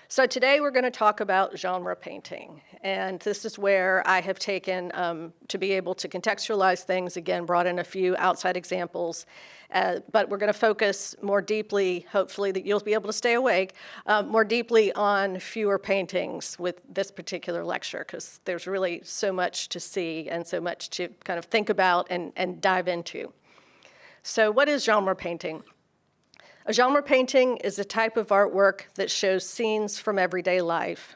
So today we're going to talk about genre painting, and this is where I have taken, to be able to contextualize things, again, brought in a few outside examples, but we're going to focus more deeply, hopefully that you'll be able to stay awake, more deeply on fewer paintings with this particular lecture, because there's really so much to see and so much to kind of think about and dive into. So what is genre painting? A genre painting is a type of artwork that shows scenes from everyday life,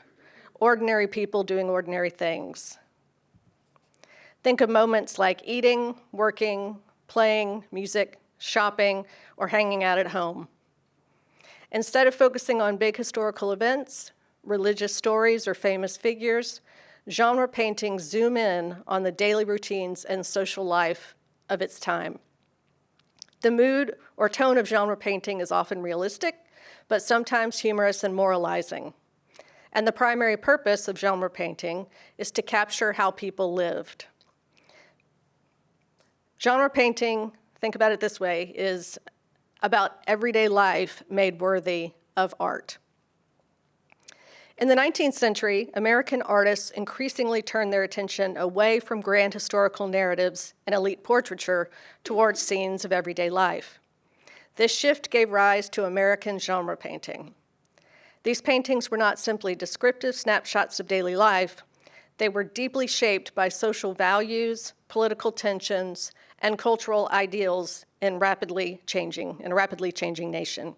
ordinary people doing ordinary things. Think of moments like eating, working, playing, music, shopping, or hanging out at home. Instead of focusing on big historical events, religious stories, or famous figures, genre paintings zoom in on the daily routines and social life of its time. The mood or tone of genre painting is often realistic, but sometimes humorous and moralizing. And the primary purpose of genre painting is to capture how people lived. Genre painting, think about it this way, is about everyday life made worthy of art. In the 19th century, American artists increasingly turned their attention away from grand historical narratives and elite portraiture towards scenes of everyday life. This shift gave rise to American genre painting. These paintings were not simply descriptive snapshots of daily life. They were deeply shaped by social values, political tensions, and cultural ideals in a rapidly changing nation.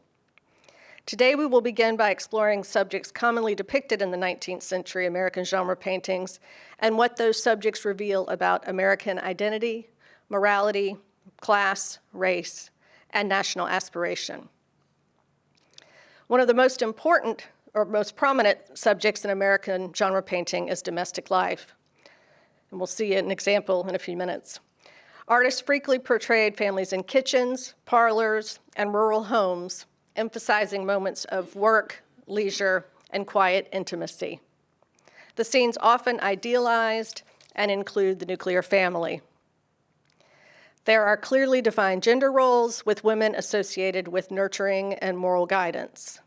Today, we will begin by exploring subjects commonly depicted in the 19th century American genre paintings and what those subjects reveal about American identity, morality, class, race, and national aspiration. One of the most important or most prominent subjects in American genre painting is domestic life. And we'll see an example in a few minutes. Artists frequently portrayed families in kitchens, parlors, and rural homes, emphasizing moments of work, leisure, and quiet intimacy. The scenes often idealized and include the nuclear family. There are clearly defined gender roles, with women associated with nurturing and moral guidance.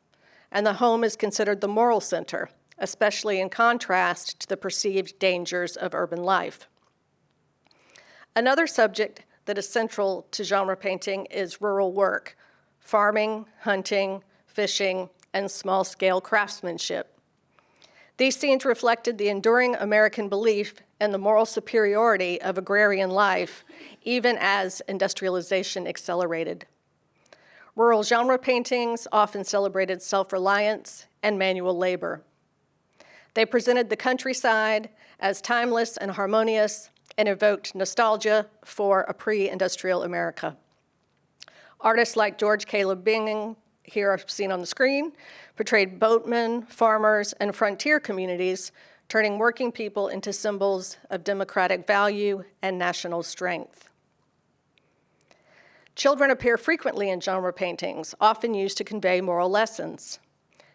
And the home is considered the moral center, especially in contrast to the perceived dangers of urban life. Another subject that is central to genre painting is rural work: farming, hunting, fishing, and small-scale craftsmanship. These scenes reflected the enduring American belief in the moral superiority of agrarian life, even as industrialization accelerated. Rural genre paintings often celebrated self-reliance and manual labor. They presented the countryside as timeless and harmonious and evoked nostalgia for a pre-industrial America. Artists like George Caleb Bingham, here seen on the screen, portrayed boatmen, farmers, and frontier communities, turning working people into symbols of democratic value and national strength. Children appear frequently in genre paintings, often used to convey moral lessons.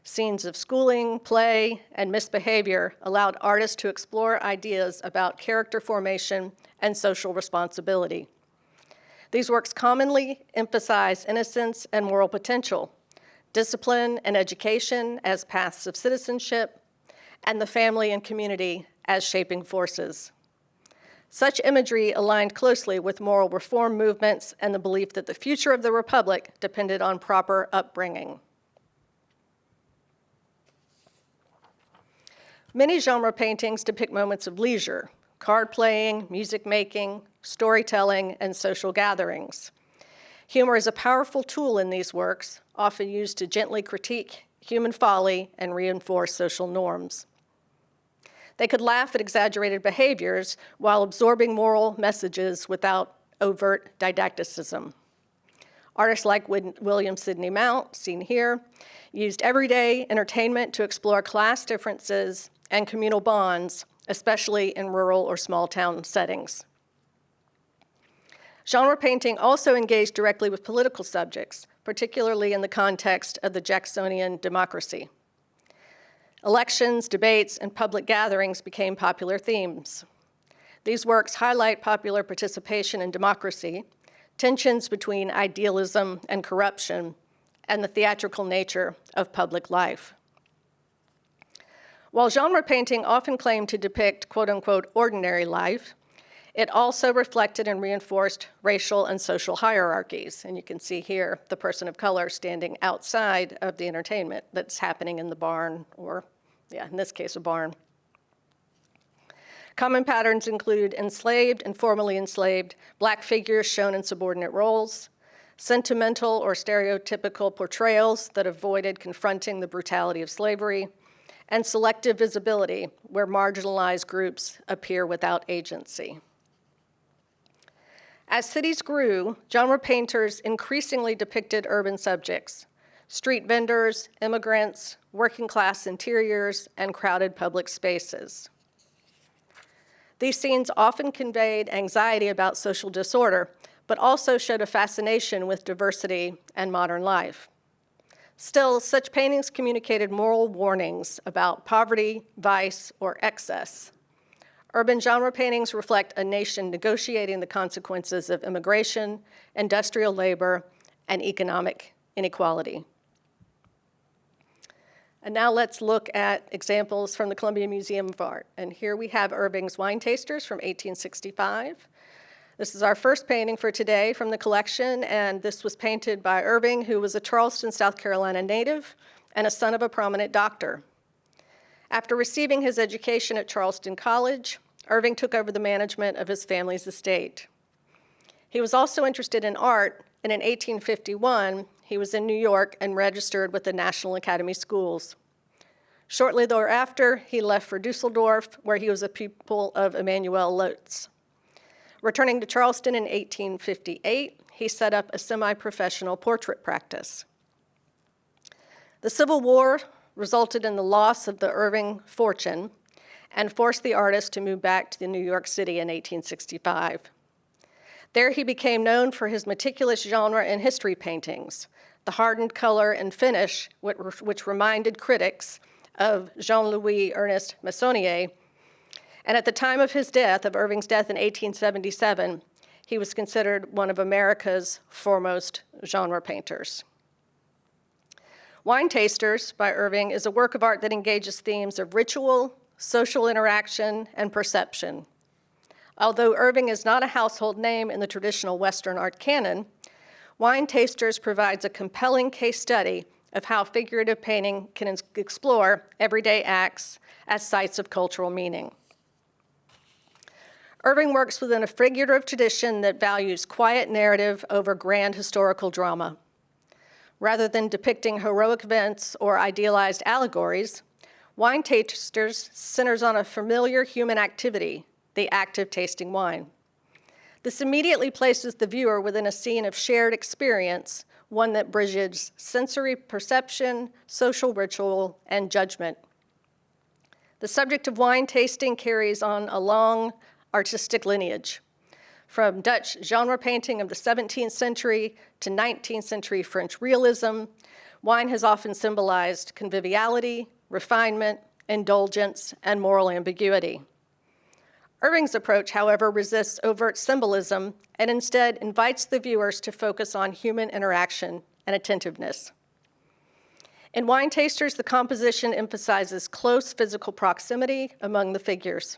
Scenes of schooling, play, and misbehavior allowed artists to explore ideas about character formation and social responsibility. These works commonly emphasize innocence and moral potential, discipline and education as paths of citizenship, and the family and community as shaping forces. Such imagery aligned closely with moral reform movements and the belief that the future of the Republic depended on proper upbringing. Many genre paintings depict moments of leisure: card playing, music making, storytelling, and social gatherings. Humor is a powerful tool in these works, often used to gently critique human folly and reinforce social norms. They could laugh at exaggerated behaviors while absorbing moral messages without overt didacticism. Artists like William Sidney Mount, seen here, used everyday entertainment to explore class differences and communal bonds, especially in rural or small town settings. Genre painting also engaged directly with political subjects, particularly in the context of the Jacksonian democracy. Elections, debates, and public gatherings became popular themes. These works highlight popular participation in democracy, tensions between idealism and corruption, and the theatrical nature of public life. While genre painting often claimed to depict quote-unquote ordinary life, it also reflected and reinforced racial and social hierarchies. And you can see here the person of color standing outside of the entertainment that's happening in the barn, or, yeah, in this case, a barn. Common patterns include enslaved and formerly enslaved Black figures shown in subordinate roles, sentimental or stereotypical portrayals that avoided confronting the brutality of slavery, and selective visibility, where marginalized groups appear without agency. As cities grew, genre painters increasingly depicted urban subjects: street vendors, immigrants, working class interiors, and crowded public spaces. These scenes often conveyed anxiety about social disorder, but also showed a fascination with diversity and modern life. Still, such paintings communicated moral warnings about poverty, vice, or excess. Urban genre paintings reflect a nation negotiating the consequences of immigration, industrial labor, and economic inequality. And now let's look at examples from the Columbia Museum of Art. And here we have Irving's Wine Tasters from 1865. This is our first painting for today from the collection, and this was painted by Irving, who was a Charleston, South Carolina native and a son of a prominent doctor. After receiving his education at Charleston College, Irving took over the management of his family's estate. He was also interested in art, and in 1851, he was in New York and registered with the National Academy Schools. Shortly thereafter, he left for Dusseldorf, where he was a pupil of Emanuel Lotz. Returning to Charleston in 1858, he set up a semi-professional portrait practice. The Civil War resulted in the loss of the Irving fortune and forced the artist to move back to New York City in 1865. There he became known for his meticulous genre and history paintings, the hardened color and finish which reminded critics of Jean-Louis Ernest Meissonier. And at the time of his death, of Irving's death in 1877, he was considered one of America's foremost genre painters. Wine Tasters by Irving is a work of art that engages themes of ritual, social interaction, and perception. Although Irving is not a household name in the traditional Western art canon, Wine Tasters provides a compelling case study of how figurative painting can explore everyday acts as sites of cultural meaning. Irving works within a figurative tradition that values quiet narrative over grand historical drama. Rather than depicting heroic events or idealized allegories, Wine Tasters centers on a familiar human activity, the act of tasting wine. This immediately places the viewer within a scene of shared experience, one that bridges sensory perception, social ritual, and judgment. The subject of wine tasting carries on a long artistic lineage. From Dutch genre painting of the 17th century to 19th century French realism, wine has often symbolized conviviality, refinement, indulgence, and moral ambiguity. Irving's approach, however, resists overt symbolism and instead invites the viewers to focus on human interaction and attentiveness. In Wine Tasters, the composition emphasizes close physical proximity among the figures.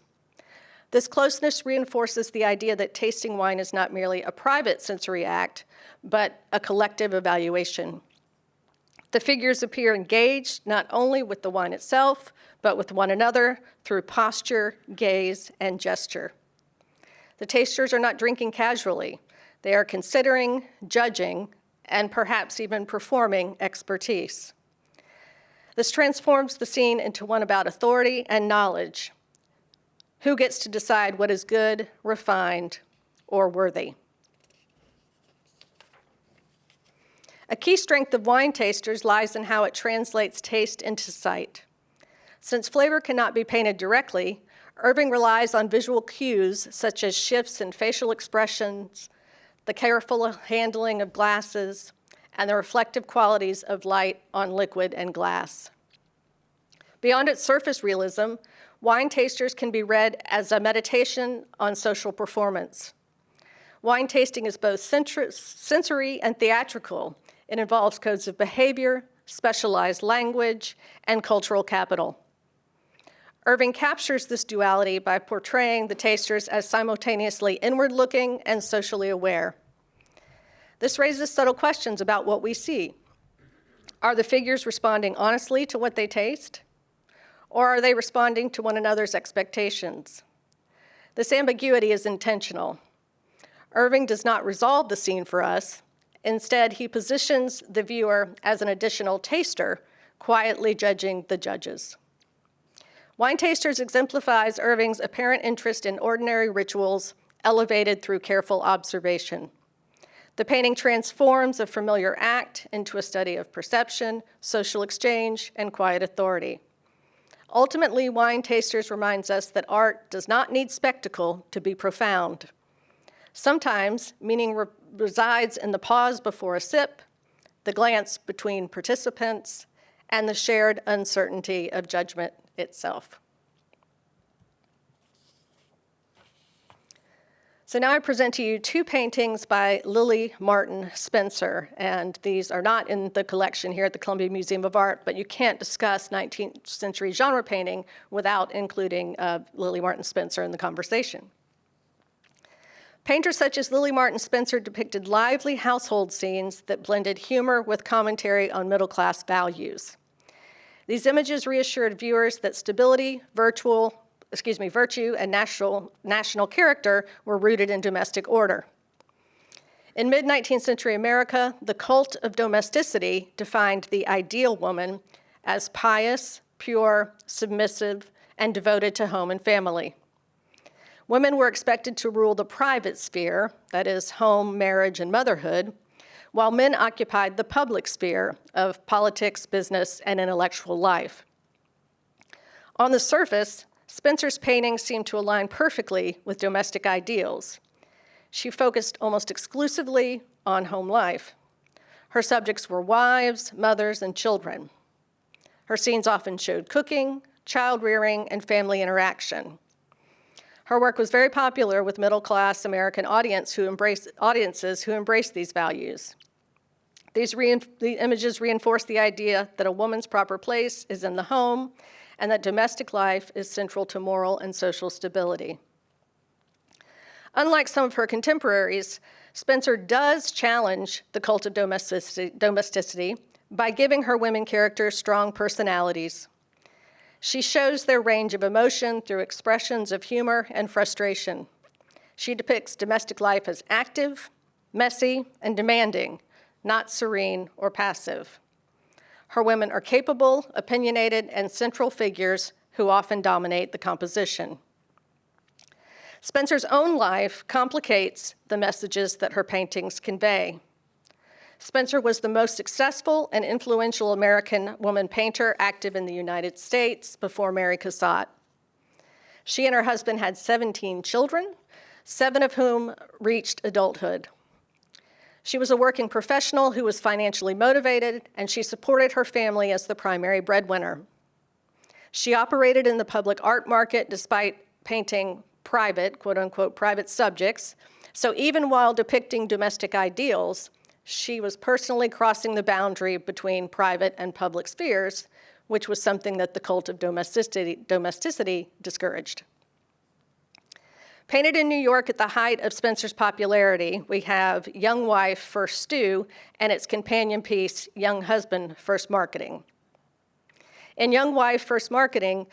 This closeness reinforces the idea that tasting wine is not merely a private sensory act, but a collective evaluation. The figures appear engaged not only with the wine itself, but with one another through posture, gaze, and gesture. The tasters are not drinking casually. They are considering, judging, and perhaps even performing expertise. This transforms the scene into one about authority and knowledge. Who gets to decide what is good, refined, or worthy? A key strength of Wine Tasters lies in how it translates taste into sight. Since flavor cannot be painted directly, Irving relies on visual cues such as shifts in facial expressions, the careful handling of glasses, and the reflective qualities of light on liquid and glass. Beyond its surface realism, Wine Tasters can be read as a meditation on social performance. Wine tasting is both sensory and theatrical. It involves codes of behavior, specialized language, and cultural capital. Irving captures this duality by portraying the tasters as simultaneously inward-looking and socially aware. This raises subtle questions about what we see. Are the figures responding honestly to what they taste? Or are they responding to one another's expectations? This ambiguity is intentional. Irving does not resolve the scene for us. Instead, he positions the viewer as an additional taster, quietly judging the judges. Wine Tasters exemplifies Irving's apparent interest in ordinary rituals elevated through careful observation. The painting transforms a familiar act into a study of perception, social exchange, and quiet authority. Ultimately, Wine Tasters reminds us that art does not need spectacle to be profound. Sometimes meaning resides in the pause before a sip, the glance between participants, and the shared uncertainty of judgment itself. So now I present to you two paintings by Lily Martin Spencer, and these are not in the collection here at the Columbia Museum of Art, but you can't discuss 19th century genre painting without including Lily Martin Spencer in the conversation. Painters such as Lily Martin Spencer depicted lively household scenes that blended humor with commentary on middle-class values. These images reassured viewers that stability, virtue, and national character were rooted in domestic order. In mid-19th century America, the cult of domesticity defined the ideal woman as pious, pure, submissive, and devoted to home and family. Women were expected to rule the private sphere, that is, home, marriage, and motherhood, while men occupied the public sphere of politics, business, and intellectual life. On the surface, Spencer's paintings seemed to align perfectly with domestic ideals. She focused almost exclusively on home life. Her subjects were wives, mothers, and children. Her scenes often showed cooking, child-rearing, and family interaction. Her work was very popular with middle-class American audiences who embraced these values. The images reinforce the idea that a woman's proper place is in the home and that domestic life is central to moral and social stability. Unlike some of her contemporaries, Spencer does challenge the cult of domesticity by giving her women characters strong personalities. She shows their range of emotion through expressions of humor and frustration. She depicts domestic life as active, messy, and demanding, not serene or passive. Her women are capable, opinionated, and central figures who often dominate the composition. Spencer's own life complicates the messages that her paintings convey. Spencer was the most successful and influential American woman painter active in the United States before Mary Cassatt. She and her husband had 17 children, 7 of whom reached adulthood. She was a working professional who was financially motivated, and she supported her family as the primary breadwinner. She operated in the public art market despite painting private, quote-unquote, private subjects. So even while depicting domestic ideals, she was personally crossing the boundary between private and public spheres, which was something that the cult of domesticity discouraged. Painted in New York at the height of Spencer's popularity, we have Young Wife, First Stew, and its companion piece, Young Husband, First Marketing. In Young Wife, First Stew,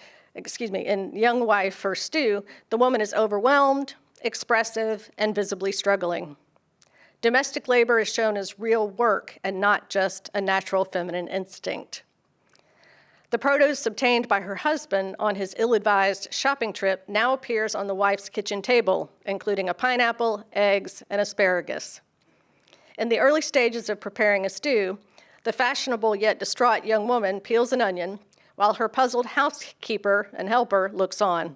the woman is overwhelmed, expressive, and visibly struggling. Domestic labor is shown as real work and not just a natural feminine instinct. The produce obtained by her husband on his ill-advised shopping trip now appears on the wife's kitchen table, including a pineapple, eggs, and asparagus. In the early stages of preparing a stew, the fashionable yet distraught young woman peels an onion, while her puzzled housekeeper and helper looks on.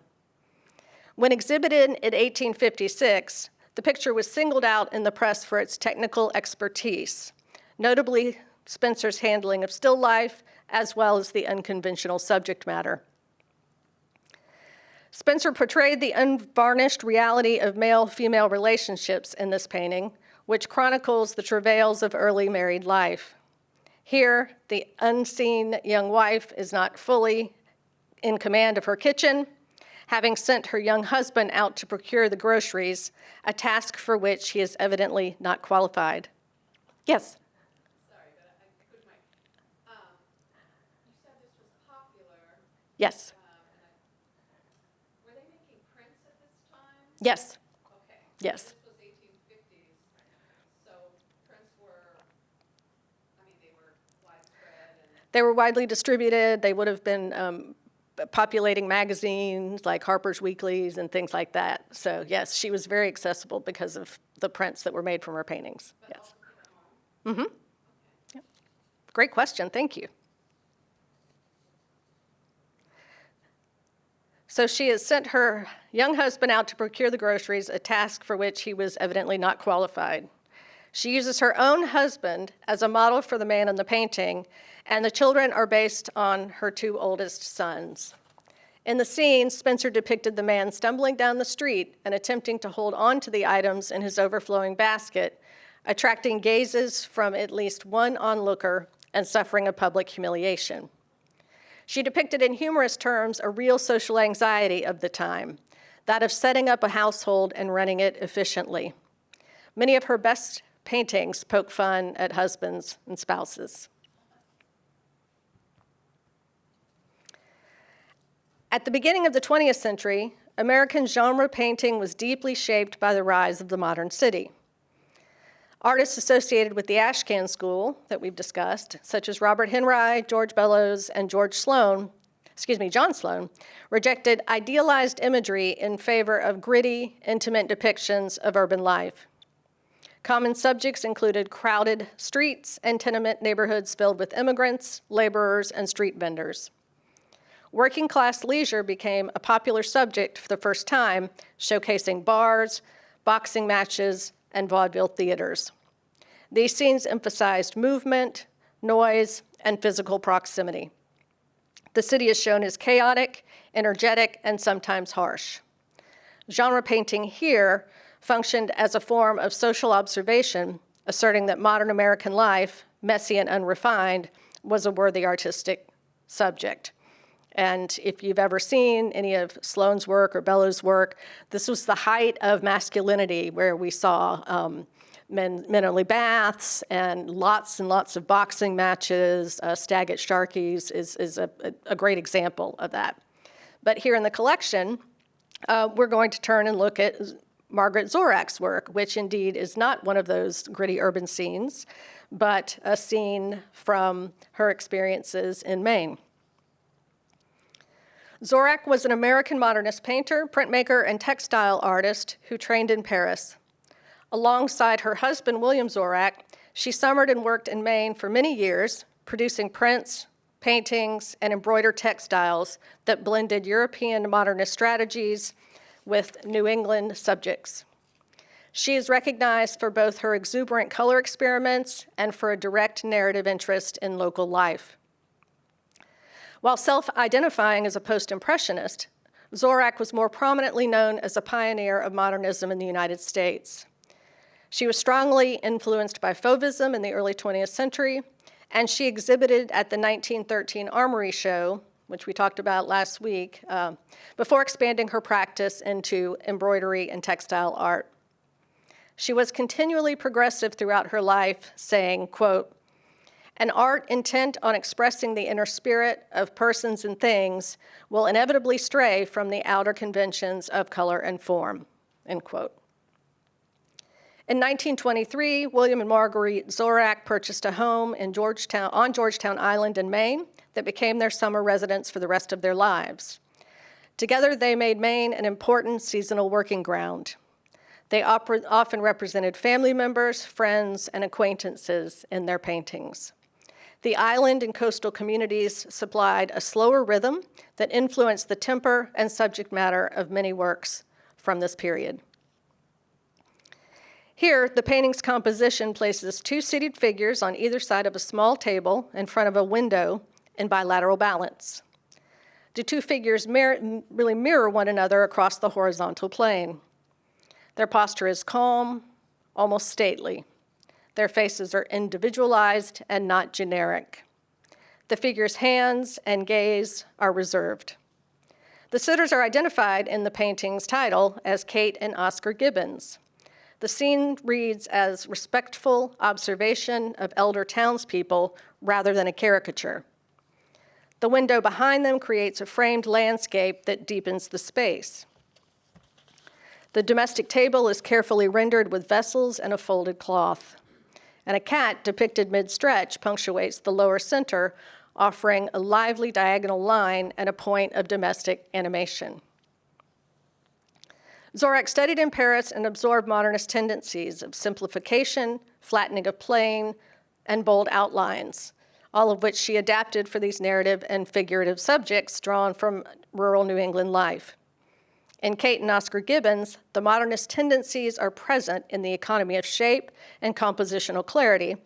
When exhibited in 1856, the picture was singled out in the press for its technical expertise, notably Spencer's handling of still life, as well as the unconventional subject matter. Spencer portrayed the unvarnished reality of male-female relationships in this painting, which chronicles the travails of early married life. Here, the unseen young wife is not fully in command of her kitchen, having sent her young husband out to procure the groceries, a task for which he is evidently not qualified. Yes? Sorry, but I couldn't mic. You said this was popular. Yes. Were they making prints at this time? Yes. Okay. Yes. This was 1850s, so prints were, they were widespread and. They were widely distributed. They would have been populating magazines like Harper's Weeklies and things like that. So yes, she was very accessible because of the prints that were made from her paintings. But Yes. also keep at home. Mm-hmm. Yep. Great question. Thank you. So she has sent her young husband out to procure the groceries, a task for which he was evidently not qualified. She uses her own husband as a model for the man in the painting, and the children are based on her two oldest sons. In the scene, Spencer depicted the man stumbling down the street and attempting to hold on to the items in his overflowing basket, attracting gazes from at least one onlooker and suffering a public humiliation. She depicted in humorous terms a real social anxiety of the time, that of setting up a household and running it efficiently. Many of her best paintings poke fun at husbands and spouses. At the beginning of the 20th century, American genre painting was deeply shaped by the rise of the modern city. Artists associated with the Ashcan School that we've discussed, such as Robert Henry, George Bellows, and John Sloan, rejected idealized imagery in favor of gritty, intimate depictions of urban life. Common subjects included crowded streets and tenement neighborhoods filled with immigrants, laborers, and street vendors. Working-class leisure became a popular subject for the first time, showcasing bars, boxing matches, and vaudeville theaters. These scenes emphasized movement, noise, and physical proximity. The city is shown as chaotic, energetic, and sometimes harsh. Genre painting here functioned as a form of social observation, asserting that modern American life, messy and unrefined, was a worthy artistic subject. And if you've ever seen any of Sloan's work or Bellows' work, this was the height of masculinity, where we saw men-only baths and lots of boxing matches. Stag at Sharkey's is a great example of that. But here in the collection, we're going to turn and look at Margaret Zorak's work, which indeed is not one of those gritty urban scenes, but a scene from her experiences in Maine. Zorak was an American modernist painter, printmaker, and textile artist who trained in Paris. Alongside her husband, William Zorak, she summered and worked in Maine for many years, producing prints, paintings, and embroidered textiles that blended European modernist strategies with New England subjects. She is recognized for both her exuberant color experiments and for a direct narrative interest in local life. While self-identifying as a post-impressionist, Zorak was more prominently known as a pioneer of modernism in the United States. She was strongly influenced by Fauvism in the early 20th century, and she exhibited at the 1913 Armory Show, which we talked about last week, before expanding her practice into embroidery and textile art. She was continually progressive throughout her life, saying, quote, "An art intent on expressing the inner spirit of persons and things will inevitably stray from the outer conventions of color and form," end quote. In 1923, William and Marguerite Zorak purchased a home on Georgetown Island in Maine that became their summer residence for the rest of their lives. Together, they made Maine an important seasonal working ground. They often represented family members, friends, and acquaintances in their paintings. The island and coastal communities supplied a slower rhythm that influenced the temper and subject matter of many works from this period. Here, the painting's composition places two seated figures on either side of a small table in front of a window in bilateral balance. The two figures really mirror one another across the horizontal plane. Their posture is calm, almost stately. Their faces are individualized and not generic. The figure's hands and gaze are reserved. The sitters are identified in the painting's title as Kate and Oscar Gibbons. The scene reads as respectful observation of elder townspeople rather than a caricature. The window behind them creates a framed landscape that deepens the space. The domestic table is carefully rendered with vessels and a folded cloth. And a cat depicted mid-stretch punctuates the lower center, offering a lively diagonal line and a point of domestic animation. Zorach studied in Paris and absorbed modernist tendencies of simplification, flattening of plane, and bold outlines, all of which she adapted for these narrative and figurative subjects drawn from rural New England life. In Kate and Oscar Gibbons, the modernist tendencies are present in the economy of shape and compositional clarity,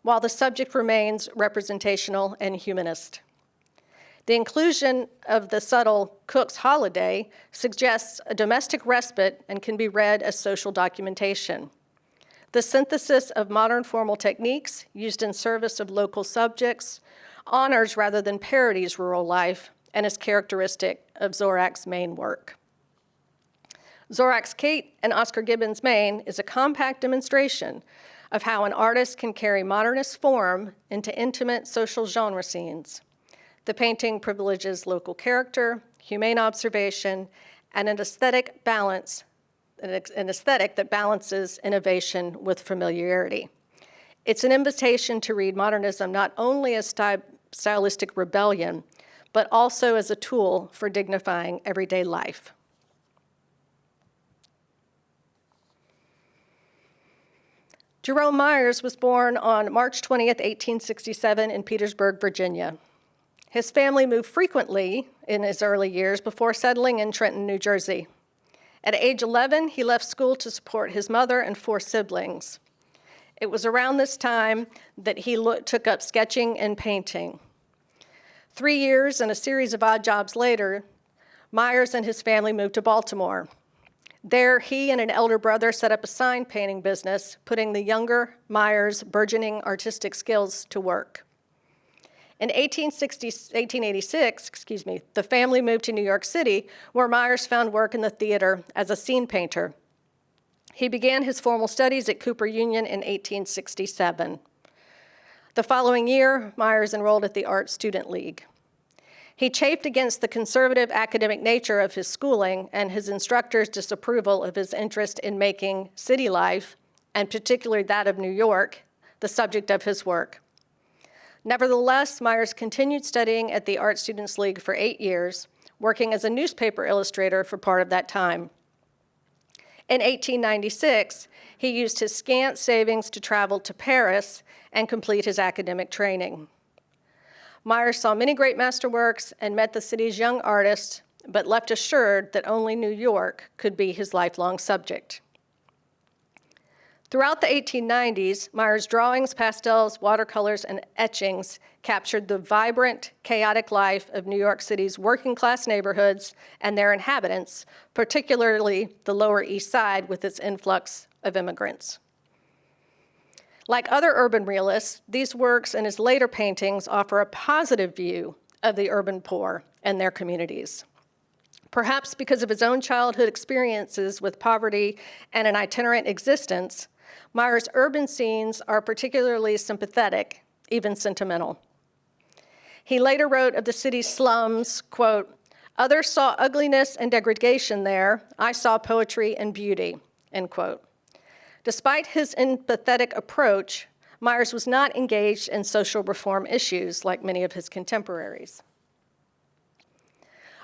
while the subject remains representational and humanist. The inclusion of the subtle cook's holiday suggests a domestic respite and can be read as social documentation. The synthesis of modern formal techniques used in service of local subjects honors rather than parodies rural life and is characteristic of Zorach's main work. Zorach's Kate and Oscar Gibbons' Maine is a compact demonstration of how an artist can carry modernist form into intimate social genre scenes. The painting privileges local character, humane observation, and an aesthetic that balances innovation with familiarity. It's an invitation to read modernism not only as stylistic rebellion, but also as a tool for dignifying everyday life. Jerome Myers was born on March 20th, 1867 in Petersburg, Virginia. His family moved frequently in his early years before settling in Trenton, New Jersey. At age 11, he left school to support his mother and 4 siblings. It was around this time that he took up sketching and painting. 3 years and a series of odd jobs later, Myers and his family moved to Baltimore. There, he and an elder brother set up a sign painting business, putting the younger Myers' burgeoning artistic skills to work. In 1886, the family moved to New York City, where Myers found work in the theater as a scene painter. He began his formal studies at Cooper Union in 1867. The following year, Myers enrolled at the Art Student League. He chafed against the conservative academic nature of his schooling and his instructors' disapproval of his interest in making city life, and particularly that of New York, the subject of his work. Nevertheless, Myers continued studying at the Art Students League for 8 years, working as a newspaper illustrator for part of that time. In 1896, he used his scant savings to travel to Paris and complete his academic training. Myers saw many great masterworks and met the city's young artists, but left assured that only New York could be his lifelong subject. Throughout the 1890s, Myers' drawings, pastels, watercolors, and etchings captured the vibrant, chaotic life of New York City's working-class neighborhoods and their inhabitants, particularly the Lower East Side with its influx of immigrants. Like other urban realists, these works and his later paintings offer a positive view of the urban poor and their communities. Perhaps because of his own childhood experiences with poverty and an itinerant existence, Myers' urban scenes are particularly sympathetic, even sentimental. He later wrote of the city's slums, quote, "Others saw ugliness and degradation there. I saw poetry and beauty," end quote. Despite his empathetic approach, Myers was not engaged in social reform issues like many of his contemporaries.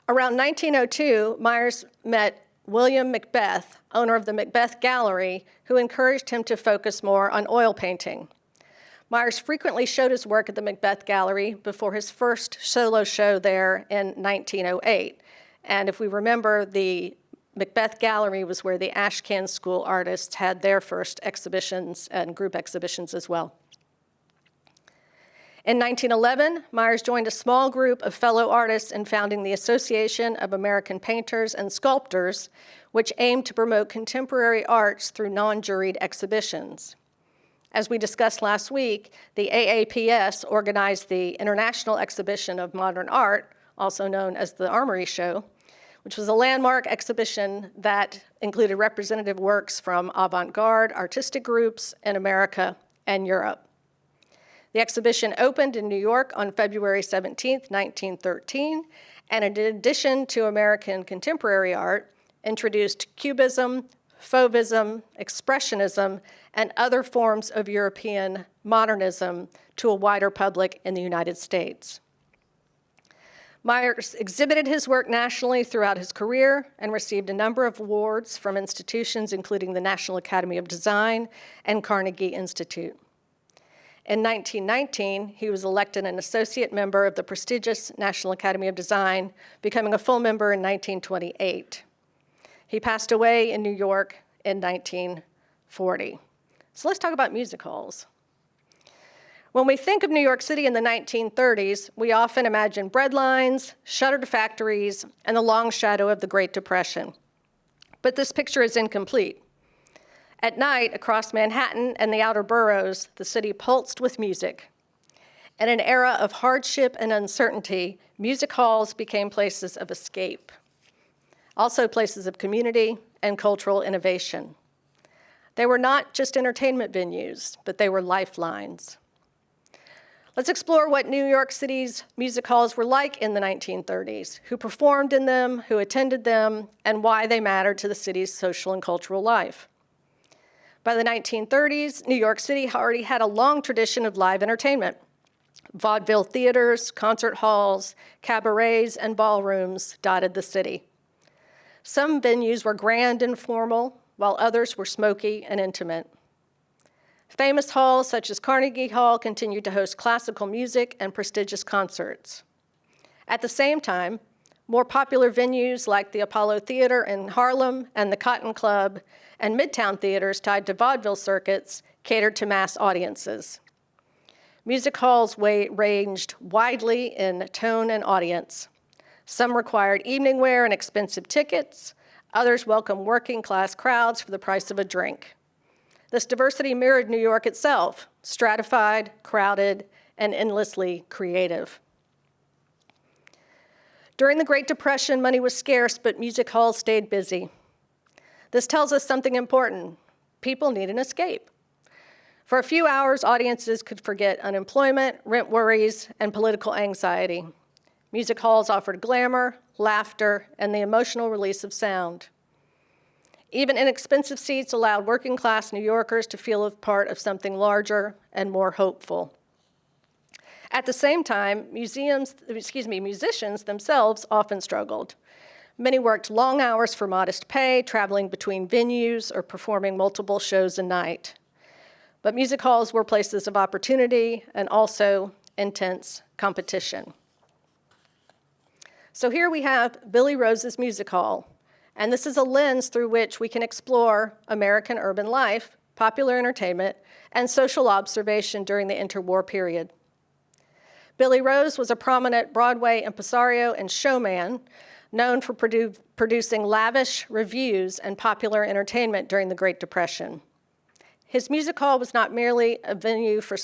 Around 1902, Myers met William Macbeth, owner of the Macbeth Gallery, who encouraged him to focus more on oil painting. Myers frequently showed his work at the Macbeth Gallery before his first solo show there in 1908. And if we remember, the Macbeth Gallery was where the Ashcan School artists had their first exhibitions and group exhibitions as well. In 1911, Myers joined a small group of fellow artists in founding the Association of American Painters and Sculptors, which aimed to promote contemporary arts through non-juried exhibitions. As we discussed last week, the AAPS organized the International Exhibition of Modern Art, also known as the Armory Show, which was a landmark exhibition that included representative works from avant-garde artistic groups in America and Europe. The exhibition opened in New York on February 17, 1913, and in addition to American contemporary art, introduced Cubism, Fauvism, Expressionism, and other forms of European modernism to a wider public in the United States. Myers exhibited his work nationally throughout his career and received a number of awards from institutions including the National Academy of Design and Carnegie Institute. In 1919, he was elected an associate member of the prestigious National Academy of Design, becoming a full member in 1928. He passed away in New York in 1940. So let's talk about music halls. When we think of New York City in the 1930s, we often imagine bread lines, shuttered factories, and the long shadow of the Great Depression. But this picture is incomplete. At night, across Manhattan and the outer boroughs, the city pulsed with music. In an era of hardship and uncertainty, music halls became places of escape, also places of community and cultural innovation. They were not just entertainment venues, but they were lifelines. Let's explore what New York City's music halls were like in the 1930s, who performed in them, who attended them, and why they mattered to the city's social and cultural life. By the 1930s, New York City already had a long tradition of live entertainment. Vaudeville theaters, concert halls, cabarets, and ballrooms dotted the city. Some venues were grand and formal, while others were smoky and intimate. Famous halls such as Carnegie Hall continued to host classical music and prestigious concerts. At the same time, more popular venues like the Apollo Theater in Harlem and the Cotton Club and Midtown theaters tied to vaudeville circuits catered to mass audiences. Music halls ranged widely in tone and audience. Some required evening wear and expensive tickets. Others welcomed working-class crowds for the price of a drink. This diversity mirrored New York itself, stratified, crowded, and endlessly creative. During the Great Depression, money was scarce, but music halls stayed busy. This tells us something important. People need an escape. For a few hours, audiences could forget unemployment, rent worries, and political anxiety. Music halls offered glamour, laughter, and the emotional release of sound. Even inexpensive seats allowed working-class New Yorkers to feel a part of something larger and more hopeful. At the same time, musicians themselves often struggled. Many worked long hours for modest pay, traveling between venues or performing multiple shows a night. But music halls were places of opportunity and also intense competition. So here we have Billy Rose's Music Hall, and this is a lens through which we can explore American urban life, popular entertainment, and social observation during the interwar period. Billy Rose was a prominent Broadway impresario and showman, known for producing lavish revues and popular entertainment during the Great Depression. His music hall was not merely a venue for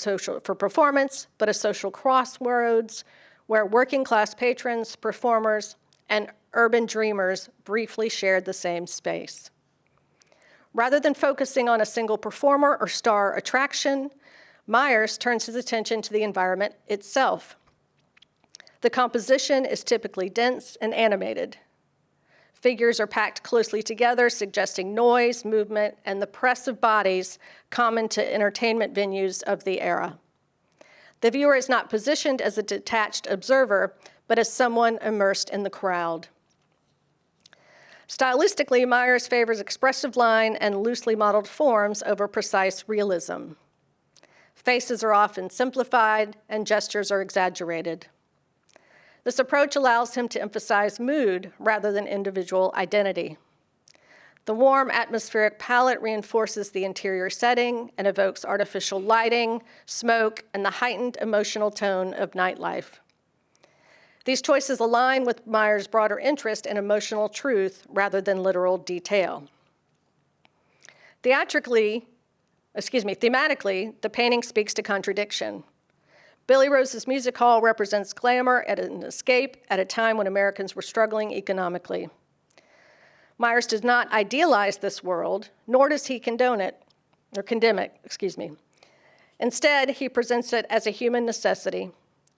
performance, but a social crossroads where working-class patrons, performers, and urban dreamers briefly shared the same space. Rather than focusing on a single performer or star attraction, Myers turns his attention to the environment itself. The composition is typically dense and animated. Figures are packed closely together, suggesting noise, movement, and the press of bodies common to entertainment venues of the era. The viewer is not positioned as a detached observer, but as someone immersed in the crowd. Stylistically, Myers favors expressive line and loosely modeled forms over precise realism. Faces are often simplified and gestures are exaggerated. This approach allows him to emphasize mood rather than individual identity. The warm atmospheric palette reinforces the interior setting and evokes artificial lighting, smoke, and the heightened emotional tone of nightlife. These choices align with Myers' broader interest in emotional truth rather than literal detail. Thematically, the painting speaks to contradiction. Billy Rose's Music Hall represents glamour and an escape at a time when Americans were struggling economically. Myers does not idealize this world, nor does he condemn it. Instead, he presents it as a human necessity,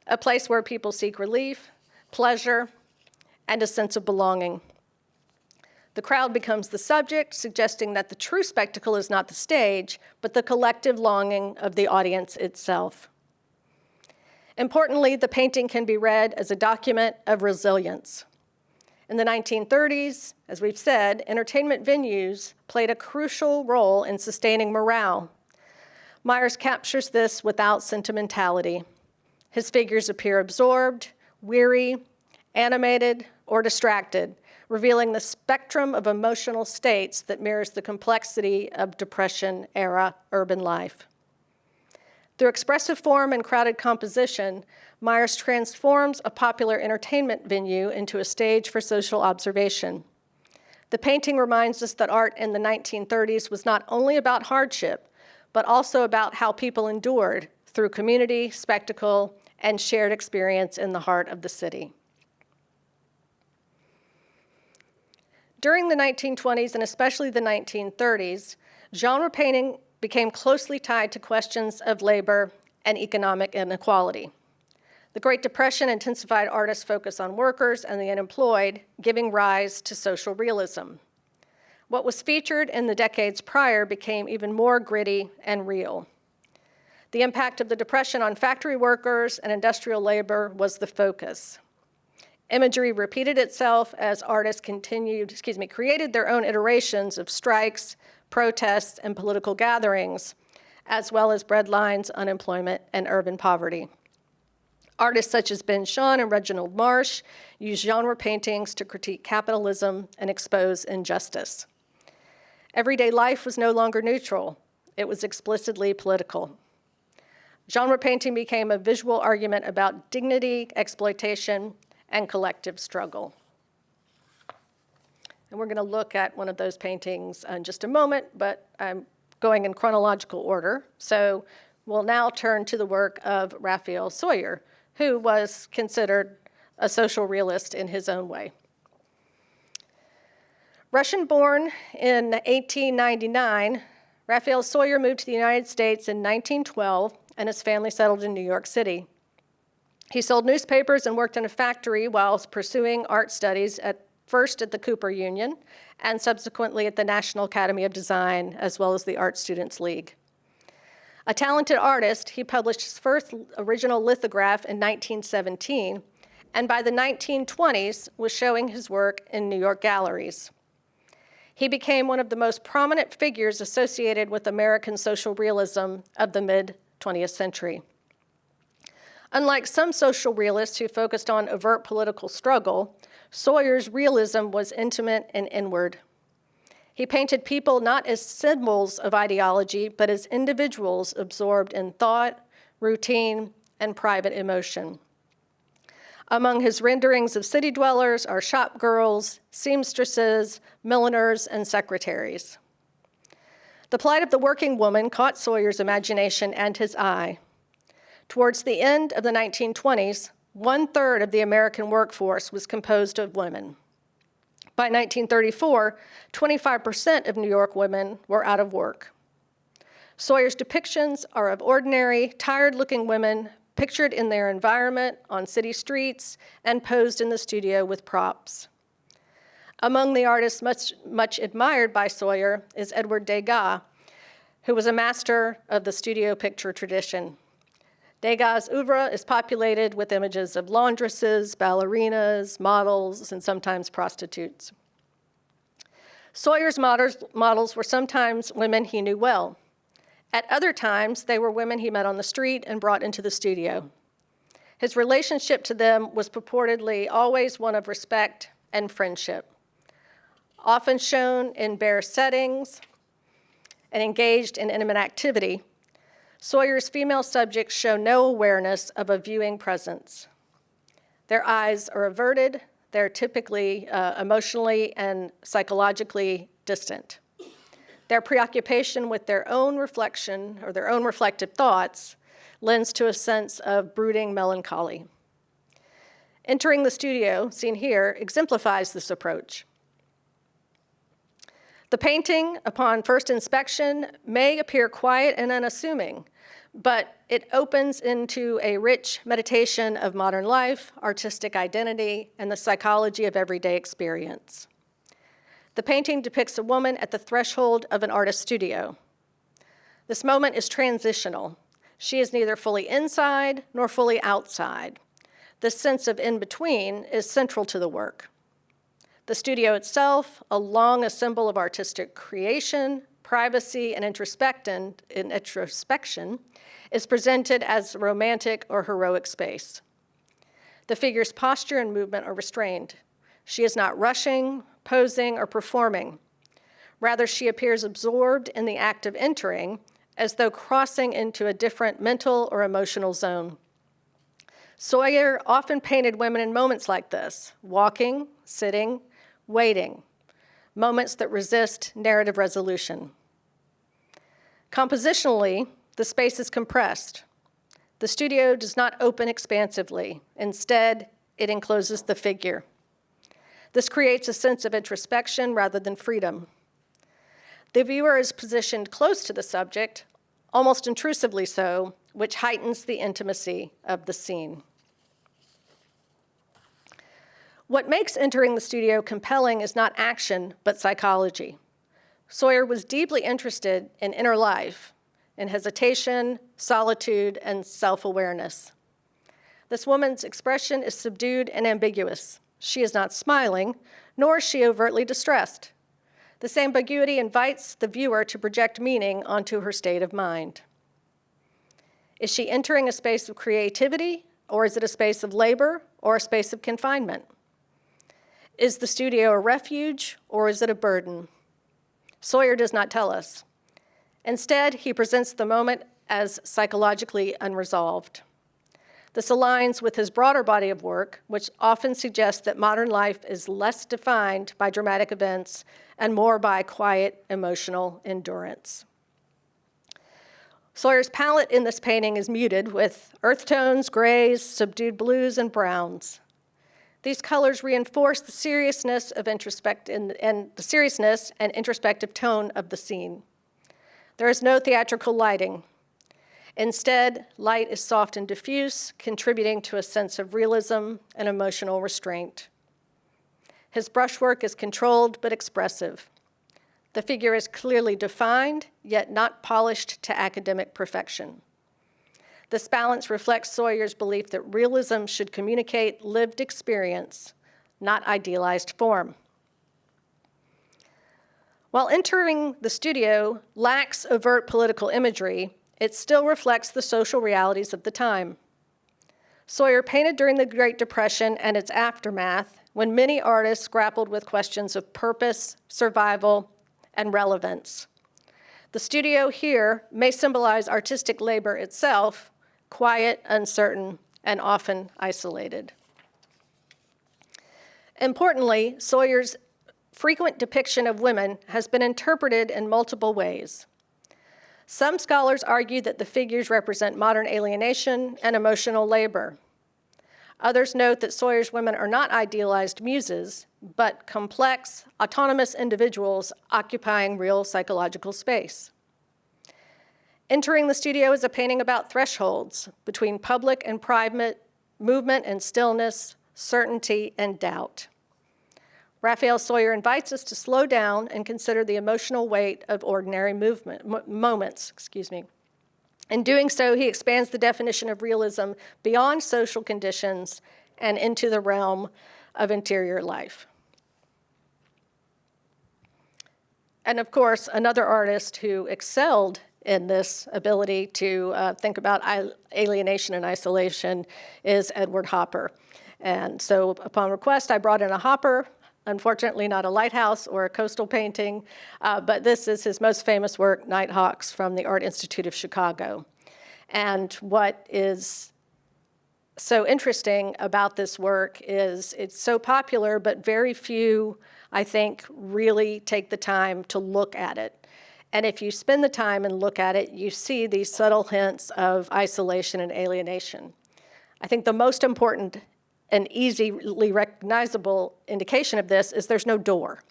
a place where people seek relief, pleasure, and a sense of belonging. The crowd becomes the subject, suggesting that the true spectacle is not the stage, but the collective longing of the audience itself. Importantly, the painting can be read as a document of resilience. In the 1930s, as we've said, entertainment venues played a crucial role in sustaining morale. Myers captures this without sentimentality. His figures appear absorbed, weary, animated, or distracted, revealing the spectrum of emotional states that mirrors the complexity of Depression-era urban life. Through expressive form and crowded composition, Myers transforms a popular entertainment venue into a stage for social observation. The painting reminds us that art in the 1930s was not only about hardship, but also about how people endured through community, spectacle, and shared experience in the heart of the city. During the 1920s and especially the 1930s, genre painting became closely tied to questions of labor and economic inequality. The Great Depression intensified artists' focus on workers and the unemployed, giving rise to social realism. What was featured in the decades prior became even more gritty and real. The impact of the Depression on factory workers and industrial labor was the focus. Imagery repeated itself as artists created their own iterations of strikes, protests, and political gatherings, as well as breadlines, unemployment, and urban poverty. Artists such as Ben Shahn and Reginald Marsh used genre paintings to critique capitalism and expose injustice. Everyday life was no longer neutral. It was explicitly political. Genre painting became a visual argument about dignity, exploitation, and collective struggle. And we're going to look at one of those paintings in just a moment, but I'm going in chronological order. So we'll now turn to the work of Raphael Sawyer, who was considered a social realist in his own way. Russian-born in 1899, Raphael Sawyer moved to the United States in 1912, and his family settled in New York City. He sold newspapers and worked in a factory while pursuing art studies first at the Cooper Union and subsequently at the National Academy of Design, as well as the Art Students League. A talented artist, he published his first original lithograph in 1917, and by the 1920s was showing his work in New York galleries. He became one of the most prominent figures associated with American social realism of the mid-20th century. Unlike some social realists who focused on overt political struggle, Sawyer's realism was intimate and inward. He painted people not as symbols of ideology, but as individuals absorbed in thought, routine, and private emotion. Among his renderings of city dwellers are shop girls, seamstresses, milliners, and secretaries. The plight of the working woman caught Sawyer's imagination and his eye. Towards the end of the 1920s, 1/3 of the American workforce was composed of women. By 1934, 25% of New York women were out of work. Sawyer's depictions are of ordinary, tired-looking women pictured in their environment on city streets and posed in the studio with props. Among the artists much admired by Sawyer is Edward Degas, who was a master of the studio picture tradition. Degas' oeuvre is populated with images of laundresses, ballerinas, models, and sometimes prostitutes. Sawyer's models were sometimes women he knew well. At other times, they were women he met on the street and brought into the studio. His relationship to them was purportedly always one of respect and friendship. Often shown in bare settings and engaged in intimate activity, Sawyer's female subjects show no awareness of a viewing presence. Their eyes are averted. They're typically emotionally and psychologically distant. Their preoccupation with their own reflection or their own reflective thoughts lends to a sense of brooding melancholy. Entering the studio, seen here, exemplifies this approach. The painting, upon first inspection, may appear quiet and unassuming, but it opens into a rich meditation of modern life, artistic identity, and the psychology of everyday experience. The painting depicts a woman at the threshold of an artist's studio. This moment is transitional. She is neither fully inside nor fully outside. This sense of in-between is central to the work. The studio itself, long a symbol of artistic creation, privacy, and introspection, is presented as a romantic or heroic space. The figure's posture and movement are restrained. She is not rushing, posing, or performing. Rather, she appears absorbed in the act of entering, as though crossing into a different mental or emotional zone. Sawyer often painted women in moments like this, walking, sitting, waiting, moments that resist narrative resolution. Compositionally, the space is compressed. The studio does not open expansively. Instead, it encloses the figure. This creates a sense of introspection rather than freedom. The viewer is positioned close to the subject, almost intrusively so, which heightens the intimacy of the scene. What makes entering the studio compelling is not action, but psychology. Sawyer was deeply interested in inner life, in hesitation, solitude, and self-awareness. This woman's expression is subdued and ambiguous. She is not smiling, nor is she overtly distressed. This ambiguity invites the viewer to project meaning onto her state of mind. Is she entering a space of creativity, or is it a space of labor, or a space of confinement? Is the studio a refuge, or is it a burden? Sawyer does not tell us. Instead, he presents the moment as psychologically unresolved. This aligns with his broader body of work, which often suggests that modern life is less defined by dramatic events and more by quiet emotional endurance. Sawyer's palette in this painting is muted with earth tones, grays, subdued blues, and browns. These colors reinforce the seriousness of and the seriousness and introspective tone of the scene. There is no theatrical lighting. Instead, light is soft and diffuse, contributing to a sense of realism and emotional restraint. His brushwork is controlled but expressive. The figure is clearly defined, yet not polished to academic perfection. This balance reflects Sawyer's belief that realism should communicate lived experience, not idealized form. While entering the studio lacks overt political imagery, it still reflects the social realities of the time. Sawyer painted during the Great Depression and its aftermath, when many artists grappled with questions of purpose, survival, and relevance. The studio here may symbolize artistic labor itself, quiet, uncertain, and often isolated. Importantly, Sawyer's frequent depiction of women has been interpreted in multiple ways. Some scholars argue that the figures represent modern alienation and emotional labor. Others note that Sawyer's women are not idealized muses, but complex, autonomous individuals occupying real psychological space. Entering the studio is a painting about thresholds between public and private, movement and stillness, certainty and doubt. Raphael Sawyer invites us to slow down and consider the emotional weight of ordinary moments. In doing so, he expands the definition of realism beyond social conditions and into the realm of interior life. And of course, another artist who excelled in this ability to think about alienation and isolation is Edward Hopper. And so upon request, I brought in a Hopper, unfortunately not a lighthouse or a coastal painting, but this is his most famous work, Nighthawks, from the Art Institute of Chicago. And what is so interesting about this work is it's so popular, but very few, I think, really take the time to look at it. And if you spend the time and look at it, you see these subtle hints of isolation and alienation. I think the most important and easily recognizable indication of this is there's no door.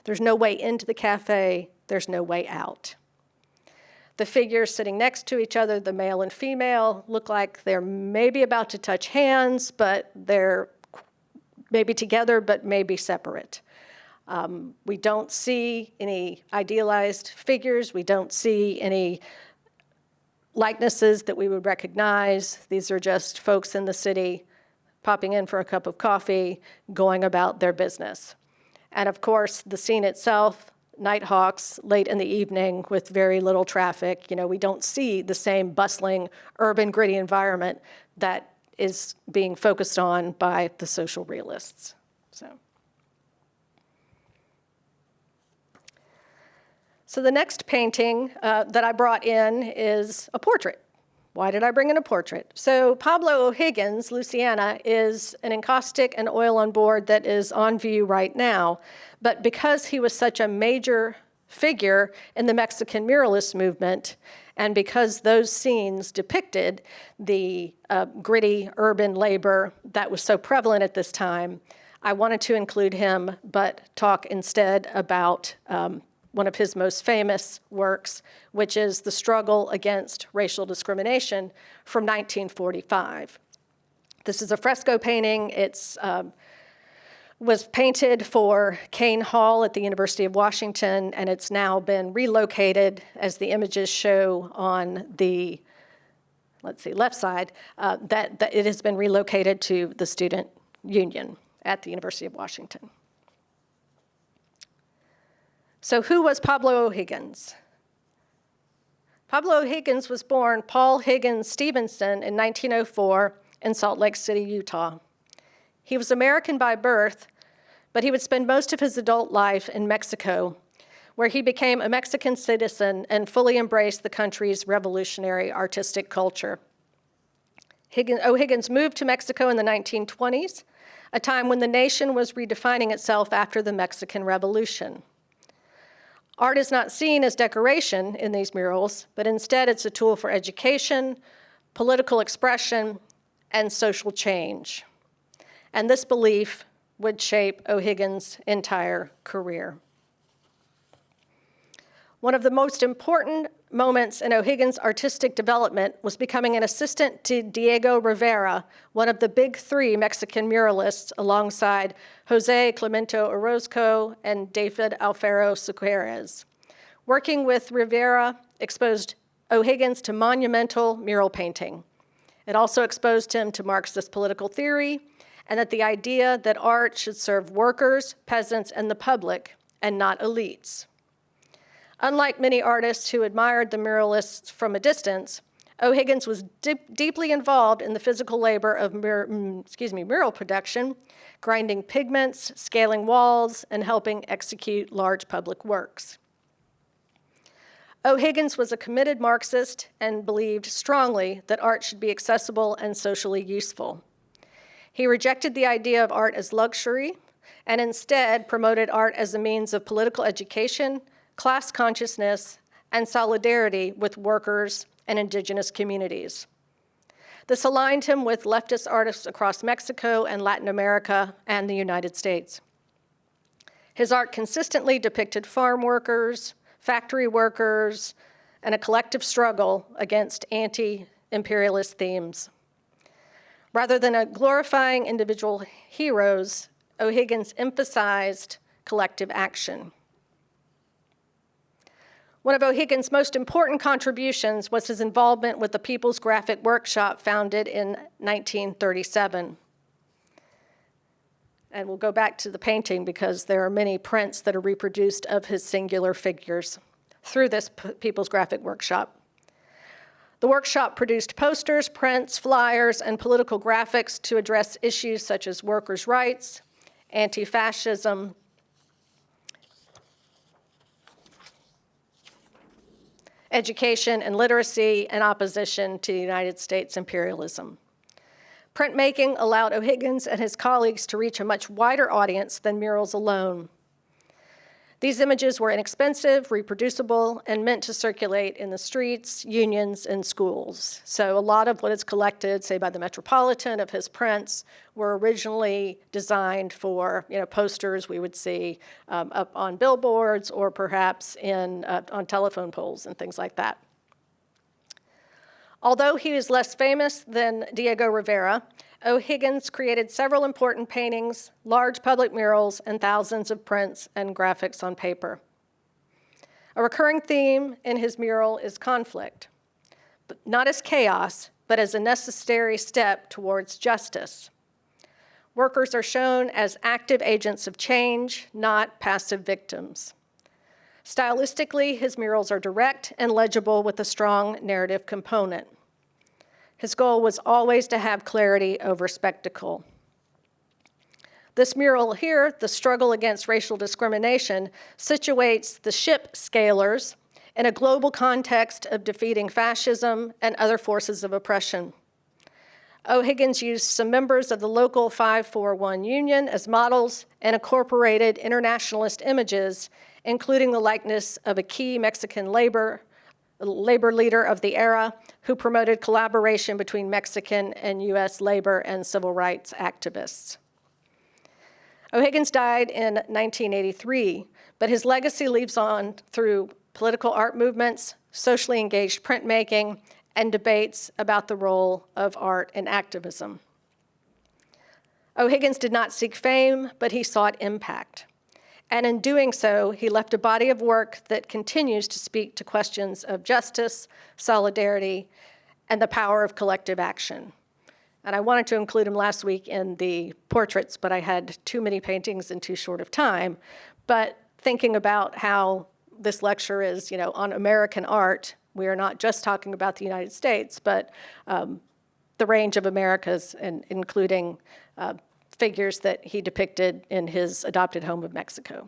There's no way into the cafe, there's no way out. The figures sitting next to each other, the male and female, look like they're maybe about to touch hands, but they're maybe together, but maybe separate. We don't see any idealized figures. We don't see any likenesses that we would recognize. These are just folks in the city popping in for a cup of coffee, going about their business. And of course, the scene itself, Nighthawks, late in the evening with very little traffic. We don't see the same bustling, urban, gritty environment that is being focused on by the social realists. So the next painting that I brought in is a portrait. Why did I bring in a portrait? So Pablo O'Higgins, Luciana, is an encaustic and oil on board that is on view right now. But because he was such a major figure in the Mexican muralist movement, and because those scenes depicted the gritty urban labor that was so prevalent at this time, I wanted to include him, but talk instead about one of his most famous works, which is The Struggle Against Racial Discrimination from 1945. This is a fresco painting. It was painted for Kane Hall at the University of Washington, and it's now been relocated, as the images show on the, left side, that it has been relocated to the Student Union at the University of Washington. So who was Pablo O'Higgins? Pablo O'Higgins was born Paul Higgins Stevenson in 1904 in Salt Lake City, Utah. He was American by birth, but he would spend most of his adult life in Mexico, where he became a Mexican citizen and fully embraced the country's revolutionary artistic culture. O'Higgins moved to Mexico in the 1920s, a time when the nation was redefining itself after the Mexican Revolution. Art is not seen as decoration in these murals, but instead it's a tool for education, political expression, and social change. And this belief would shape O'Higgins' entire career. One of the most important moments in O'Higgins' artistic development was becoming an assistant to Diego Rivera, one of the big three Mexican muralists, alongside Jose Clemente Orozco and David Alfaro Suqueres. Working with Rivera exposed O'Higgins to monumental mural painting. It also exposed him to Marxist political theory, and that the idea that art should serve workers, peasants, and the public, and not elites. Unlike many artists who admired the muralists from a distance, O'Higgins was deeply involved in the physical labor of mural production, grinding pigments, scaling walls, and helping execute large public works. O'Higgins was a committed Marxist and believed strongly that art should be accessible and socially useful. He rejected the idea of art as luxury and instead promoted art as a means of political education, class consciousness, and solidarity with workers and indigenous communities. This aligned him with leftist artists across Mexico and Latin America and the United States. His art consistently depicted farm workers, factory workers, and a collective struggle against anti-imperialist themes. Rather than glorifying individual heroes, O'Higgins emphasized collective action. One of O'Higgins' most important contributions was his involvement with the People's Graphic Workshop, founded in 1937. And we'll go back to the painting because there are many prints that are reproduced of his singular figures through this People's Graphic Workshop. The workshop produced posters, prints, flyers, and political graphics to address issues such as workers' rights, anti-fascism, education and literacy, and opposition to the United States imperialism. Printmaking allowed O'Higgins and his colleagues to reach a much wider audience than murals alone. These images were inexpensive, reproducible, and meant to circulate in the streets, unions, and schools. So a lot of what is collected, say by the Metropolitan of his prints, were originally designed for posters we would see up on billboards or perhaps on telephone poles and things like that. Although he was less famous than Diego Rivera, O'Higgins created several important paintings, large public murals, and thousands of prints and graphics on paper. A recurring theme in his mural is conflict, but not as chaos, but as a necessary step towards justice. Workers are shown as active agents of change, not passive victims. Stylistically, his murals are direct and legible with a strong narrative component. His goal was always to have clarity over spectacle. This mural here, The Struggle Against Racial Discrimination, situates the ship scalers in a global context of defeating fascism and other forces of oppression. O'Higgins used some members of the local 541 union as models and incorporated internationalist images, including the likeness of a key Mexican labor leader of the era who promoted collaboration between Mexican and U.S. labor and civil rights activists. O'Higgins died in 1983, but his legacy lives on through political art movements, socially engaged printmaking, and debates about the role of art in activism. O'Higgins did not seek fame, but he sought impact. And in doing so, he left a body of work that continues to speak to questions of justice, solidarity, and the power of collective action. And I wanted to include him last week in the portraits, but I had too many paintings in too short of time. But thinking about how this lecture is, on American art, we are not just talking about the United States, but the range of Americas, including figures that he depicted in his adopted home of Mexico.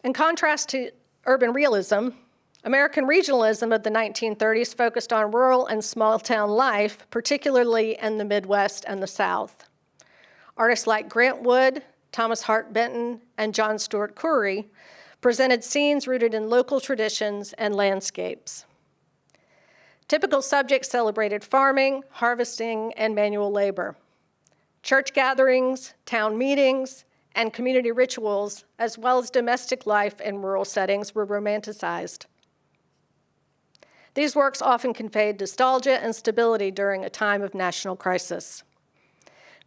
In contrast to urban realism, American regionalism of the 1930s focused on rural and small-town life, particularly in the Midwest and the South. Artists like Grant Wood, Thomas Hart Benton, and John Stuart Curry presented scenes rooted in local traditions and landscapes. Typical subjects celebrated farming, harvesting, and manual labor. Church gatherings, town meetings, and community rituals, as well as domestic life in rural settings, were romanticized. These works often conveyed nostalgia and stability during a time of national crisis.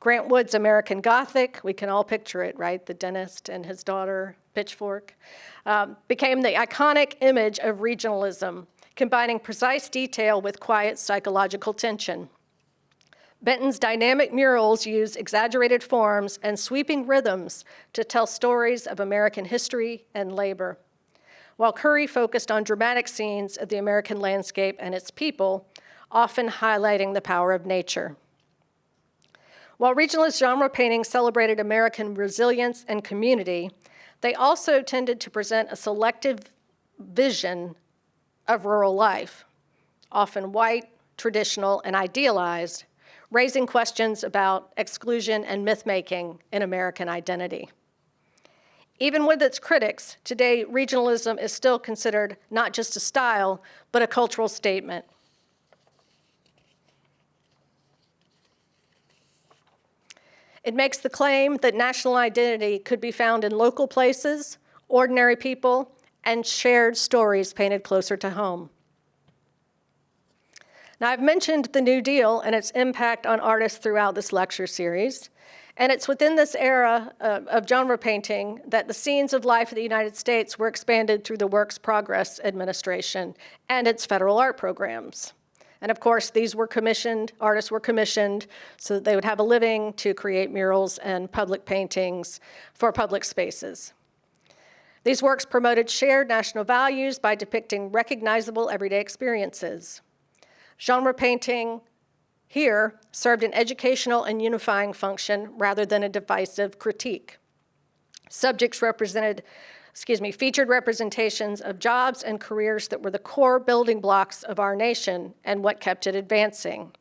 Grant Wood's American Gothic, we can all picture it, right? The dentist and his daughter, pitchfork, became the iconic image of regionalism, combining precise detail with quiet psychological tension. Benton's dynamic murals use exaggerated forms and sweeping rhythms to tell stories of American history and labor, while Curry focused on dramatic scenes of the American landscape and its people, often highlighting the power of nature. While regionalist genre paintings celebrated American resilience and community, they also tended to present a selective vision of rural life, often white, traditional, and idealized, raising questions about exclusion and myth-making in American identity. Even with its critics, today regionalism is still considered not just a style, but a cultural statement. It makes the claim that national identity could be found in local places, ordinary people, and shared stories painted closer to home. Now, I've mentioned the New Deal and its impact on artists throughout this lecture series, and it's within this era of genre painting that the scenes of life in the United States were expanded through the Works Progress Administration and its federal art programs. And of course, artists were commissioned so that they would have a living to create murals and public paintings for public spaces. These works promoted shared national values by depicting recognizable everyday experiences. Genre painting here served an educational and unifying function rather than a divisive critique. Subjects featured representations of jobs and careers that were the core building blocks of our nation and what kept it advancing.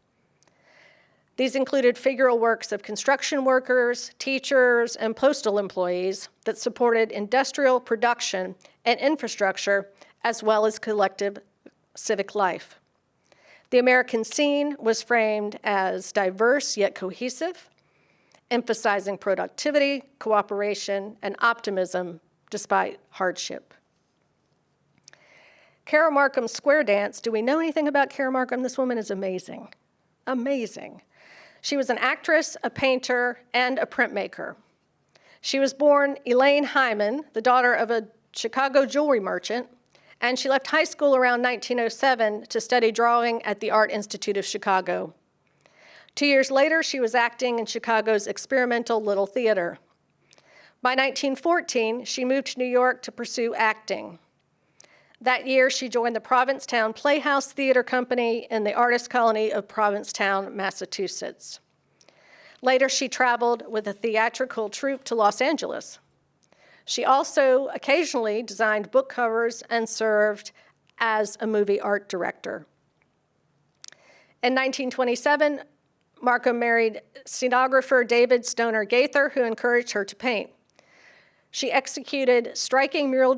These included figural works of construction workers, teachers, and postal employees that supported industrial production and infrastructure, as well as collective civic life. The American scene was framed as diverse yet cohesive, emphasizing productivity, cooperation, and optimism despite hardship. Cara Markham's square dance, do we know anything about Cara Markham? This woman is amazing, amazing. She was an actress, a painter, and a printmaker. She was born Elaine Hyman, the daughter of a Chicago jewelry merchant, and she left high school around 1907 to study drawing at the Art Institute of Chicago. 2 years later, she was acting in Chicago's experimental Little Theater. By 1914, she moved to New York to pursue acting. That year, she joined the Provincetown Playhouse Theater Company in the artist colony of Provincetown, Massachusetts. Later, she traveled with a theatrical troupe to Los Angeles. She also occasionally designed book covers and served as a movie art director. In 1927, Markham married scenographer David Stoner Gaither, who encouraged her to paint. She executed striking mural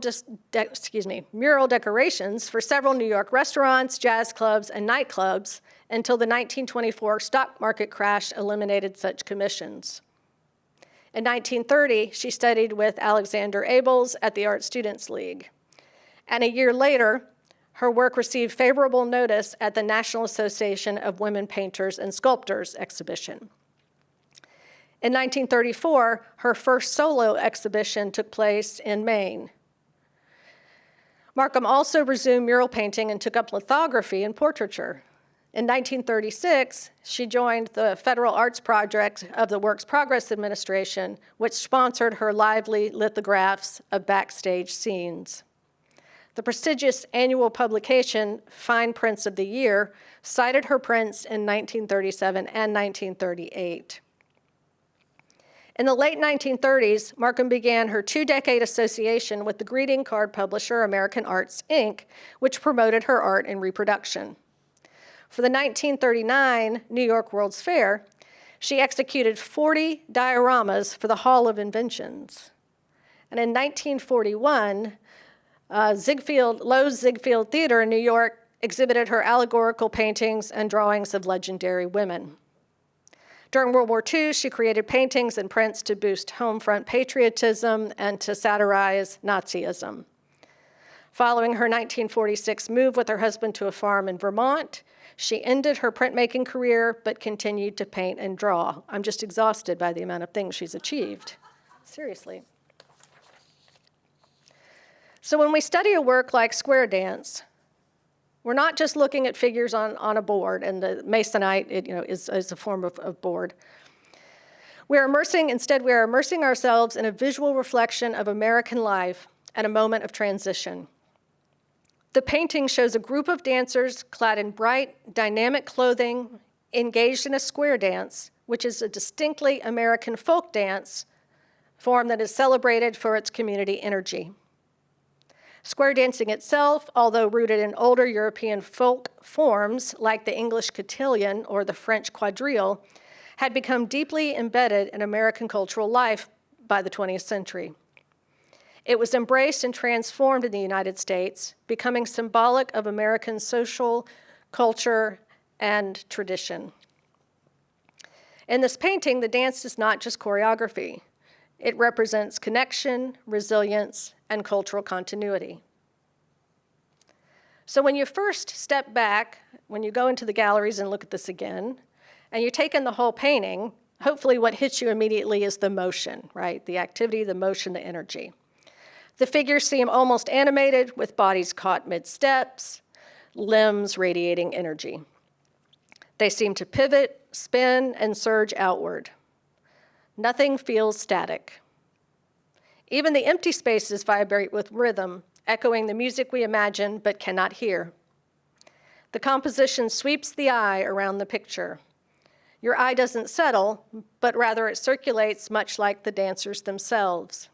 decorations for several New York restaurants, jazz clubs, and nightclubs until the 1924 stock market crash eliminated such commissions. In 1930, she studied with Alexander Abels at the Art Students League. And a year later, her work received favorable notice at the National Association of Women Painters and Sculptors exhibition. In 1934, her first solo exhibition took place in Maine. Markham also resumed mural painting and took up lithography and portraiture. In 1936, she joined the Federal Arts Project of the Works Progress Administration, which sponsored her lively lithographs of backstage scenes. The prestigious annual publication, Fine Prints of the Year, cited her prints in 1937 and 1938. In the late 1930s, Markham began her 2-decade association with the greeting card publisher American Arts, Inc., which promoted her art and reproduction. For the 1939 New York World's Fair, she executed 40 dioramas for the Hall of Inventions. And in 1941, Loew's Ziegfeld Theater in New York exhibited her allegorical paintings and drawings of legendary women. During World War II, she created paintings and prints to boost home front patriotism and to satirize Nazism. Following her 1946 move with her husband to a farm in Vermont, she ended her printmaking career but continued to paint and draw. I'm just exhausted by the amount of things she's achieved. Seriously. So when we study a work like square dance, we're not just looking at figures on a board, and the masonite is a form of board. We are immersing ourselves in a visual reflection of American life at a moment of transition. The painting shows a group of dancers clad in bright, dynamic clothing, engaged in a square dance, which is a distinctly American folk dance form that is celebrated for its community energy. Square dancing itself, although rooted in older European folk forms like the English cotillion or the French quadrille, had become deeply embedded in American cultural life by the 20th century. It was embraced and transformed in the United States, becoming symbolic of American social culture and tradition. In this painting, the dance is not just choreography. It represents connection, resilience, and cultural continuity. So when you first step back, when you go into the galleries and look at this again, and you take in the whole painting, hopefully what hits you immediately is the motion, right? The activity, the motion, the energy. The figures seem almost animated, with bodies caught mid-steps, limbs radiating energy. They seem to pivot, spin, and surge outward. Nothing feels static. Even the empty spaces vibrate with rhythm, echoing the music we imagine but cannot hear. The composition sweeps the eye around the picture. Your eye doesn't settle, but rather it circulates much like the dancers themselves.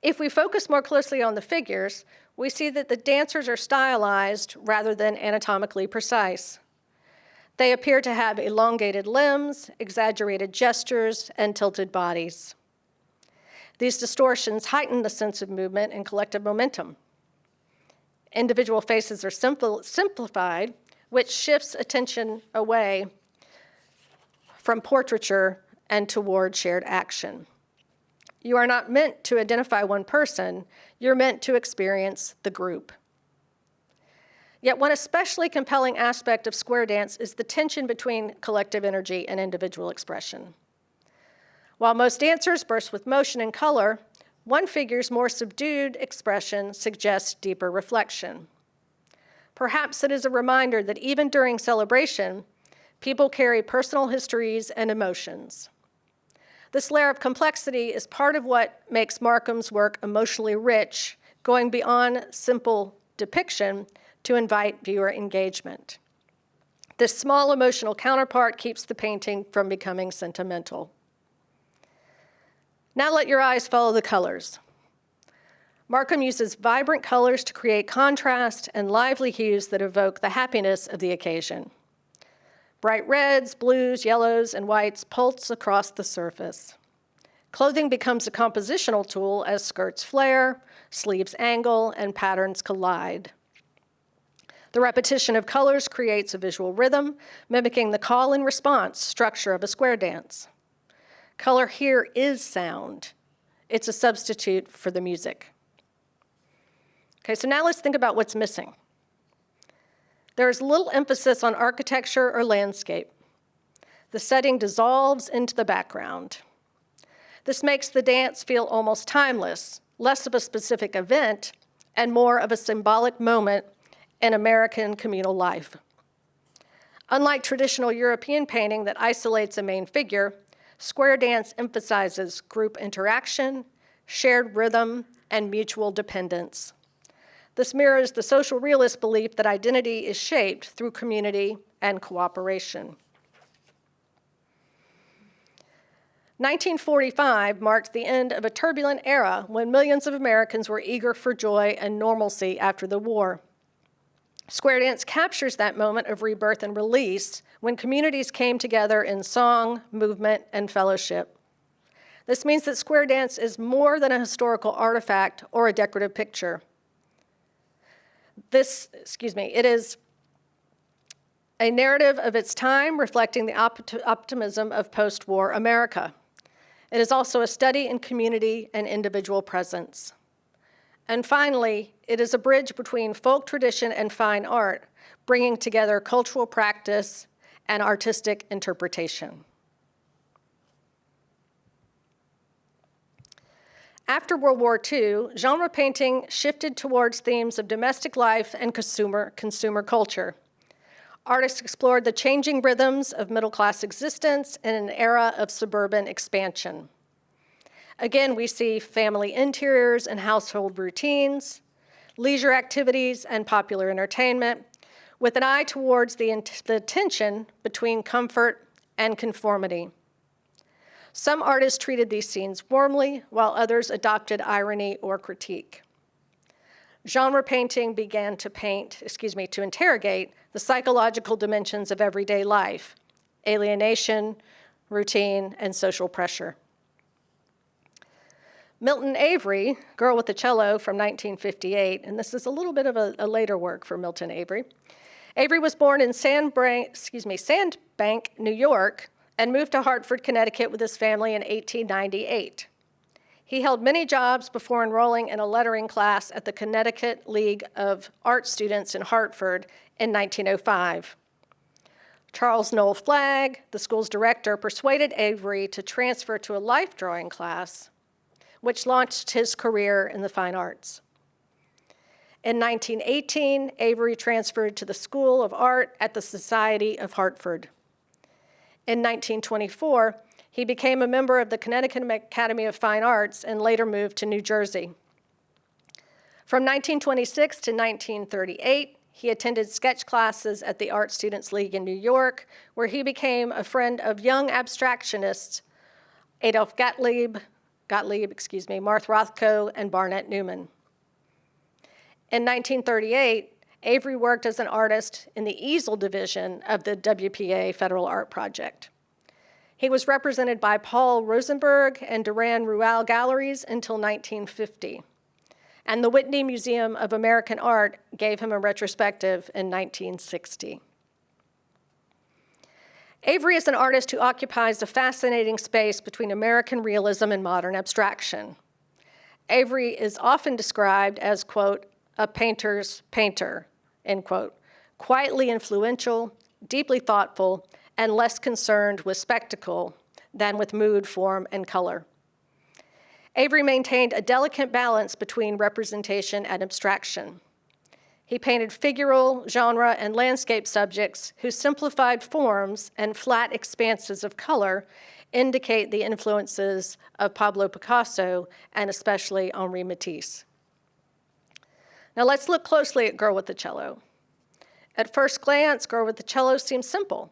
If we focus more closely on the figures, we see that the dancers are stylized rather than anatomically precise. They appear to have elongated limbs, exaggerated gestures, and tilted bodies. These distortions heighten the sense of movement and collective momentum. Individual faces are simplified, which shifts attention away from portraiture and toward shared action. You are not meant to identify one person, you're meant to experience the group. Yet one especially compelling aspect of square dance is the tension between collective energy and individual expression. While most dancers burst with motion and color, one figure's more subdued expression suggests deeper reflection. Perhaps it is a reminder that even during celebration, people carry personal histories and emotions. This layer of complexity is part of what makes Markham's work emotionally rich, going beyond simple depiction to invite viewer engagement. This small emotional counterpart keeps the painting from becoming sentimental. Now let your eyes follow the colors. Markham uses vibrant colors to create contrast and lively hues that evoke the happiness of the occasion. Bright reds, blues, yellows, and whites pulse across the surface. Clothing becomes a compositional tool as skirts flare, sleeves angle, and patterns collide. The repetition of colors creates a visual rhythm, mimicking the call and response structure of a square dance. Color here is sound. It's a substitute for the music. Okay, so now let's think about what's missing. There is little emphasis on architecture or landscape. The setting dissolves into the background. This makes the dance feel almost timeless, less of a specific event and more of a symbolic moment in American communal life. Unlike traditional European painting that isolates a main figure, square dance emphasizes group interaction, shared rhythm, and mutual dependence. This mirrors the social realist belief that identity is shaped through community and cooperation. 1945 marked the end of a turbulent era when millions of Americans were eager for joy and normalcy after the war. Square dance captures that moment of rebirth and release when communities came together in song, movement, and fellowship. This means that square dance is more than a historical artifact or a decorative picture. It is a narrative of its time reflecting the optimism of post-war America. It is also a study in community and individual presence. And finally, it is a bridge between folk tradition and fine art, bringing together cultural practice and artistic interpretation. After World War II, genre painting shifted towards themes of domestic life and consumer culture. Artists explored the changing rhythms of middle-class existence in an era of suburban expansion. Again, we see family interiors and household routines, leisure activities, and popular entertainment, with an eye towards the tension between comfort and conformity. Some artists treated these scenes warmly, while others adopted irony or critique. Genre painting began to interrogate the psychological dimensions of everyday life, alienation, routine, and social pressure. Milton Avery, Girl with the Cello from 1958, and this is a little bit of a later work for Milton Avery. Avery was born in Sandbank, New York, and moved to Hartford, Connecticut with his family in 1898. He held many jobs before enrolling in a lettering class at the Connecticut League of Art Students in Hartford in 1905. Charles Noel Flagg, the school's director, persuaded Avery to transfer to a life drawing class, which launched his career in the fine arts. In 1918, Avery transferred to the School of Art at the Society of Hartford. In 1924, he became a member of the Connecticut Academy of Fine Arts and later moved to New Jersey. From 1926 to 1938, he attended sketch classes at the Art Students League in New York, where he became a friend of young abstractionists Adolph Gottlieb, Marthe Rothko, and Barnett Newman. In 1938, Avery worked as an artist in the easel division of the WPA Federal Art Project. He was represented by Paul Rosenberg and Duran Rual galleries until 1950. And the Whitney Museum of American Art gave him a retrospective in 1960. Avery is an artist who occupies a fascinating space between American realism and modern abstraction. Avery is often described as, quote, a painter's painter, end quote, quietly influential, deeply thoughtful, and less concerned with spectacle than with mood, form, and color. Avery maintained a delicate balance between representation and abstraction. He painted figural, genre, and landscape subjects whose simplified forms and flat expanses of color indicate the influences of Pablo Picasso and especially Henri Matisse. Now let's look closely at Girl with the Cello. At first glance, Girl with the Cello seems simple.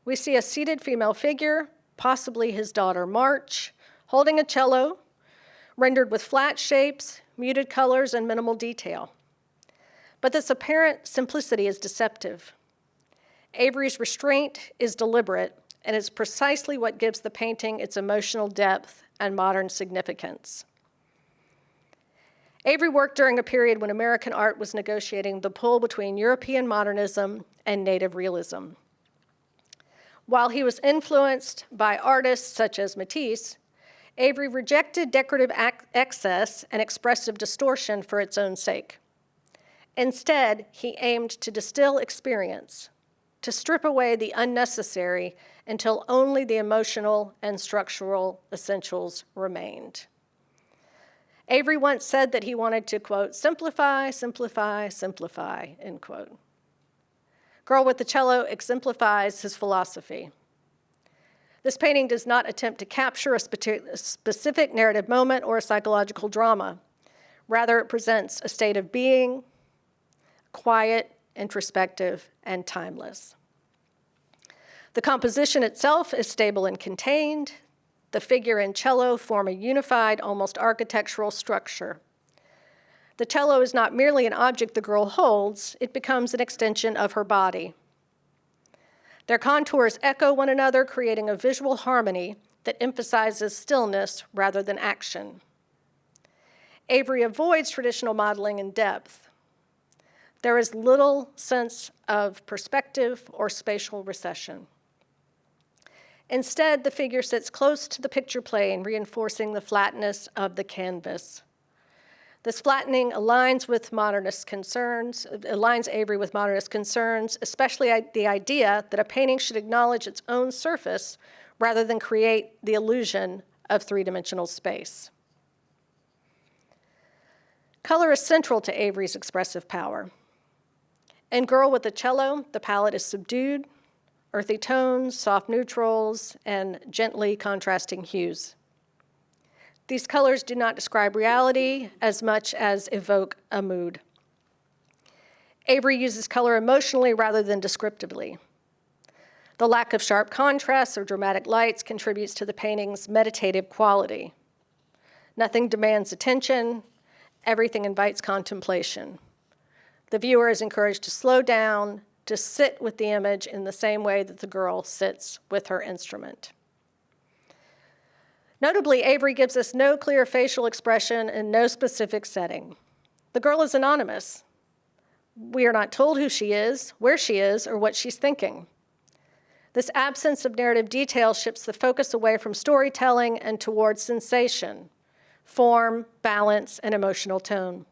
We see a seated female figure, possibly his daughter March, holding a cello, rendered with flat shapes, muted colors, and minimal detail. But this apparent simplicity is deceptive. Avery's restraint is deliberate, and is precisely what gives the painting its emotional depth and modern significance. Avery worked during a period when American art was negotiating the pull between European modernism and native realism. While he was influenced by artists such as Matisse, Avery rejected decorative excess and expressive distortion for its own sake. Instead, he aimed to distill experience, to strip away the unnecessary until only the emotional and structural essentials remained. Avery once said that he wanted to, quote, simplify, simplify, simplify, end quote. Girl with the Cello exemplifies his philosophy. This painting does not attempt to capture a specific narrative moment or a psychological drama. Rather, it presents a state of being, quiet, introspective, and timeless. The composition itself is stable and contained. The figure and cello form a unified, almost architectural structure. The cello is not merely an object the girl holds, it becomes an extension of her body. Their contours echo one another, creating a visual harmony that emphasizes stillness rather than action. Avery avoids traditional modeling and depth. There is little sense of perspective or spatial recession. Instead, the figure sits close to the picture plane, reinforcing the flatness of the canvas. This flattening aligns Avery with modernist concerns, especially the idea that a painting should acknowledge its own surface rather than create the illusion of three-dimensional space. Color is central to Avery's expressive power. In Girl with the Cello, the palette is subdued, earthy tones, soft neutrals, and gently contrasting hues. These colors do not describe reality as much as evoke a mood. Avery uses color emotionally rather than descriptively. The lack of sharp contrasts or dramatic lights contributes to the painting's meditative quality. Nothing demands attention, everything invites contemplation. The viewer is encouraged to slow down, to sit with the image in the same way that the girl sits with her instrument. Notably, Avery gives us no clear facial expression and no specific setting. The girl is anonymous. We are not told who she is, where she is, or what she's thinking. This absence of narrative detail shifts the focus away from storytelling and towards sensation, form, balance, and emotional tone.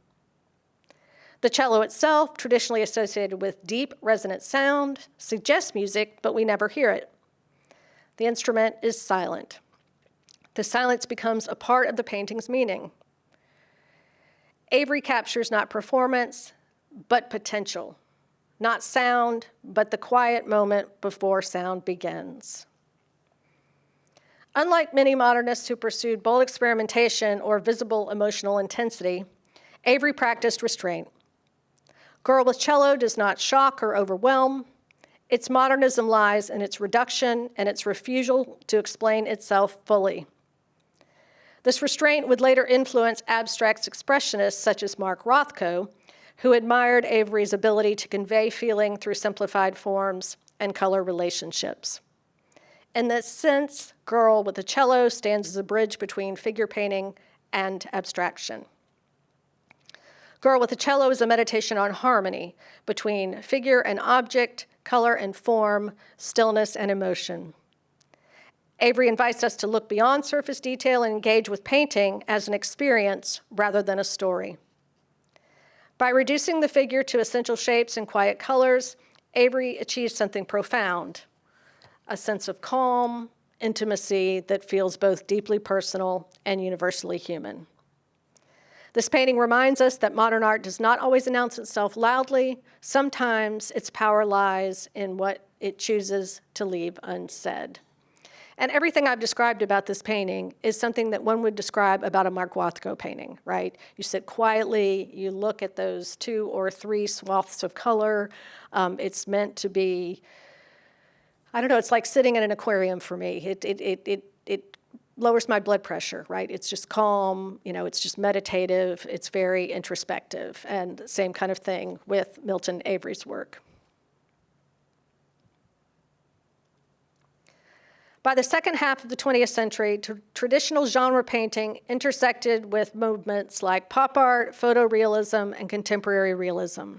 The cello itself, traditionally associated with deep, resonant sound, suggests music, but we never hear it. The instrument is silent. The silence becomes a part of the painting's meaning. Avery captures not performance, but potential. Not sound, but the quiet moment before sound begins. Unlike many modernists who pursued bold experimentation or visible emotional intensity, Avery practiced restraint. Girl with Cello does not shock or overwhelm. Its modernism lies in its reduction and its refusal to explain itself fully. This restraint would later influence abstract expressionists such as Mark Rothko, who admired Avery's ability to convey feeling through simplified forms and color relationships. In this sense, Girl with a Cello stands as a bridge between figure painting and abstraction. Girl with a Cello is a meditation on harmony between figure and object, color and form, stillness and emotion. Avery invites us to look beyond surface detail and engage with painting as an experience rather than a story. By reducing the figure to essential shapes and quiet colors, Avery achieves something profound, a sense of calm, intimacy that feels both deeply personal and universally human. This painting reminds us that modern art does not always announce itself loudly. Sometimes its power lies in what it chooses to leave unsaid. And everything I've described about this painting is something that one would describe about a Mark Rothko painting, right? You sit quietly, you look at those 2 or 3 swaths of color. It's meant to be, I don't know, it's like sitting in an aquarium for me. It lowers my blood pressure, right? It's just calm, it's just meditative, it's very introspective, and same kind of thing with Milton Avery's work. By the second half of the 20th century, traditional genre painting intersected with movements like pop art, photorealism, and contemporary realism.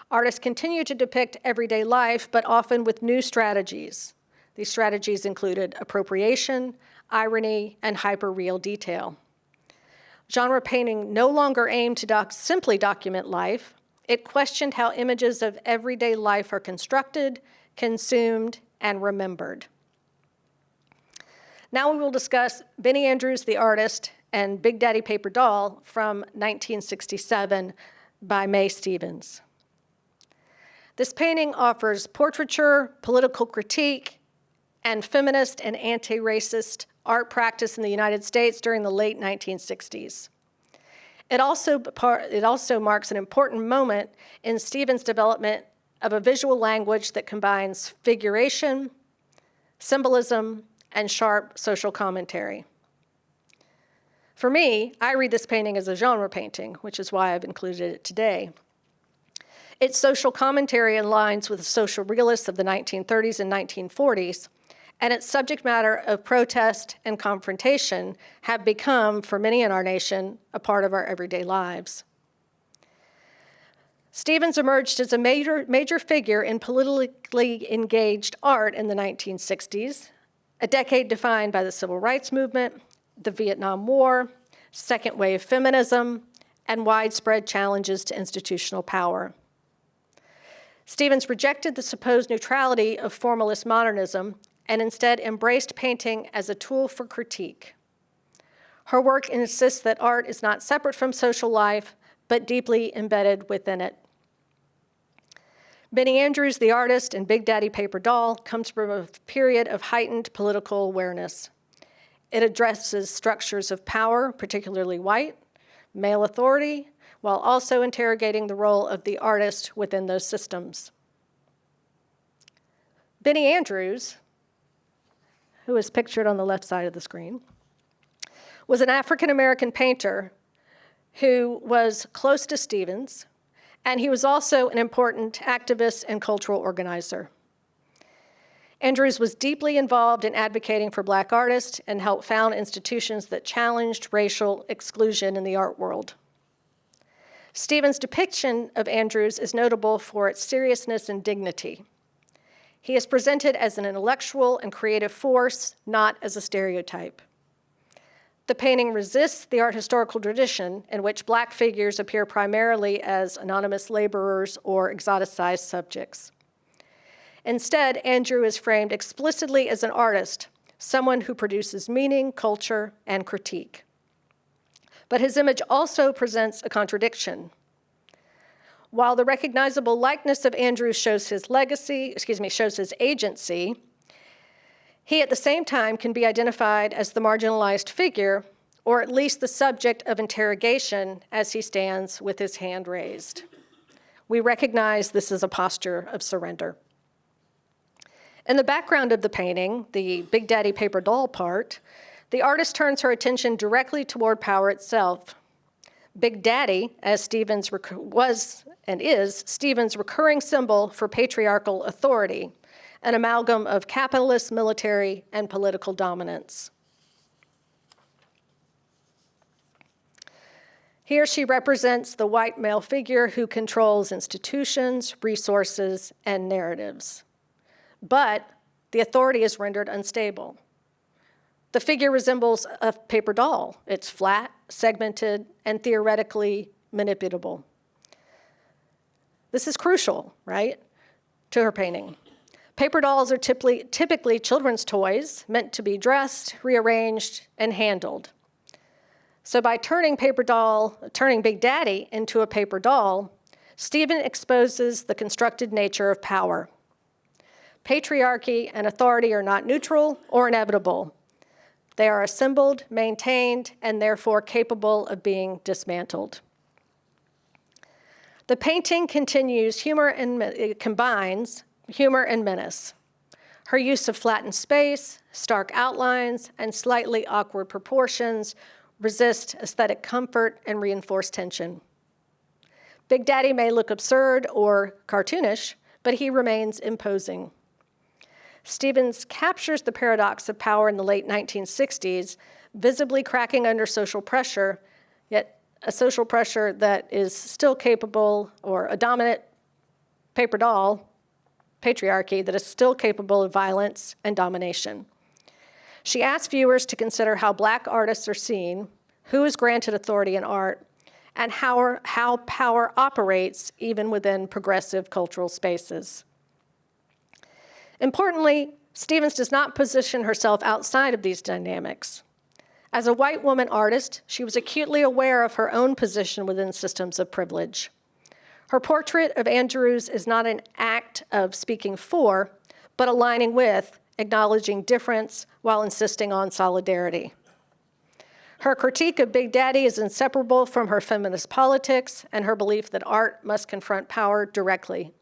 Artists continue to depict everyday life, but often with new strategies. These strategies included appropriation, irony, and hyper-real detail. Genre painting no longer aimed to simply document life. It questioned how images of everyday life are constructed, consumed, and remembered. Now we will discuss Benny Andrews, the artist, and Big Daddy Paper Doll from 1967 by May Stevens. This painting offers portraiture, political critique, and feminist and anti-racist art practice in the United States during the late 1960s. It also marks an important moment in Stevens' development of a visual language that combines figuration, symbolism, and sharp social commentary. For me, I read this painting as a genre painting, which is why I've included it today. Its social commentary aligns with the social realists of the 1930s and 1940s, and its subject matter of protest and confrontation have become, for many in our nation, a part of our everyday lives. Stevens emerged as a major figure in politically engaged art in the 1960s, a decade defined by the Civil Rights Movement, the Vietnam War, second wave feminism, and widespread challenges to institutional power. Stevens rejected the supposed neutrality of formalist modernism and instead embraced painting as a tool for critique. Her work insists that art is not separate from social life, but deeply embedded within it. Benny Andrews, the artist, and Big Daddy Paper Doll comes from a period of heightened political awareness. It addresses structures of power, particularly white, male authority, while also interrogating the role of the artist within those systems. Benny Andrews, who is pictured on the left side of the screen, was an African-American painter who was close to Stevens, and he was also an important activist and cultural organizer. Andrews was deeply involved in advocating for Black artists and helped found institutions that challenged racial exclusion in the art world. Stevens' depiction of Andrews is notable for its seriousness and dignity. He is presented as an intellectual and creative force, not as a stereotype. The painting resists the art historical tradition in which Black figures appear primarily as anonymous laborers or exoticized subjects. Instead, Andrew is framed explicitly as an artist, someone who produces meaning, culture, and critique. But his image also presents a contradiction. While the recognizable likeness of Andrews shows his agency, he at the same time can be identified as the marginalized figure, or at least the subject of interrogation as he stands with his hand raised. We recognize this as a posture of surrender. In the background of the painting, the Big Daddy Paper Doll part, the artist turns her attention directly toward power itself. Big Daddy, as was and is Stevens' recurring symbol for patriarchal authority, an amalgam of capitalist, military, and political dominance. Here she represents the white male figure who controls institutions, resources, and narratives. But the authority is rendered unstable. The figure resembles a paper doll. It's flat, segmented, and theoretically manipulable. This is crucial, right, to her painting. Paper dolls are typically children's toys meant to be dressed, rearranged, and handled. So by turning Big Daddy into a paper doll, Stephen exposes the constructed nature of power. Patriarchy and authority are not neutral or inevitable. They are assembled, maintained, and therefore capable of being dismantled. The painting combines humor and menace. Her use of flattened space, stark outlines, and slightly awkward proportions resist aesthetic comfort and reinforce tension. Big Daddy may look absurd or cartoonish, but he remains imposing. Stevens captures the paradox of power in the late 1960s, visibly cracking under social pressure, yet a social pressure that is still capable, or a dominant paper doll, patriarchy, that is still capable of violence and domination. She asks viewers to consider how Black artists are seen, who is granted authority in art, and how power operates even within progressive cultural spaces. Importantly, Stevens does not position herself outside of these dynamics. As a white woman artist, she was acutely aware of her own position within systems of privilege. Her portrait of Andrews is not an act of speaking for, but aligning with, acknowledging difference while insisting on solidarity. Her critique of Big Daddy is inseparable from her feminist politics and her belief that art must confront power directly.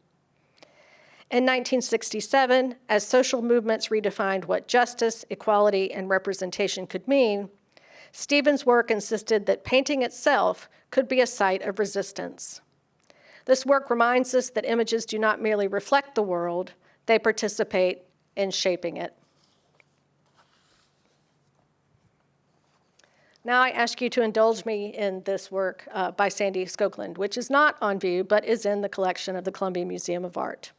In 1967, as social movements redefined what justice, equality, and representation could mean, Stevens' work insisted that painting itself could be a site of resistance. This work reminds us that images do not merely reflect the world, they participate in shaping it. Now I ask you to indulge me in this work by Sandy Skogland, which is not on view, but is in the collection of the Columbia Museum of Art.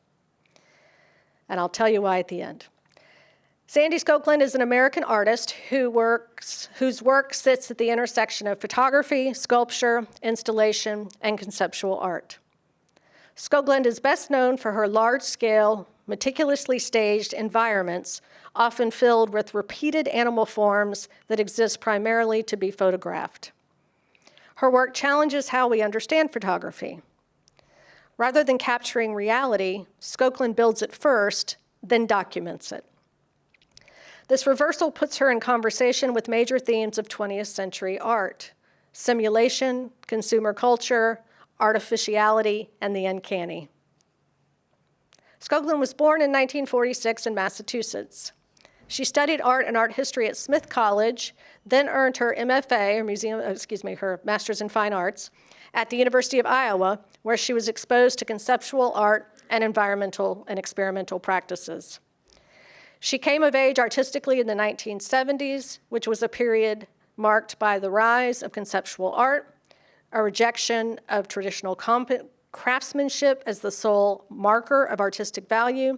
And I'll tell you why at the end. Sandy Skogland is an American artist whose work sits at the intersection of photography, sculpture, installation, and conceptual art. Skogland is best known for her large-scale, meticulously staged environments, often filled with repeated animal forms that exist primarily to be photographed. Her work challenges how we understand photography. Rather than capturing reality, Skogland builds it first, then documents it. This reversal puts her in conversation with major themes of 20th century art: simulation, consumer culture, artificiality, and the uncanny. Skogland was born in 1946 in Massachusetts. She studied art and art history at Smith College, then earned her MFA, her Master's in Fine Arts, at the University of Iowa, where she was exposed to conceptual art and environmental and experimental practices. She came of age artistically in the 1970s, which was a period marked by the rise of conceptual art, a rejection of traditional craftsmanship as the sole marker of artistic value,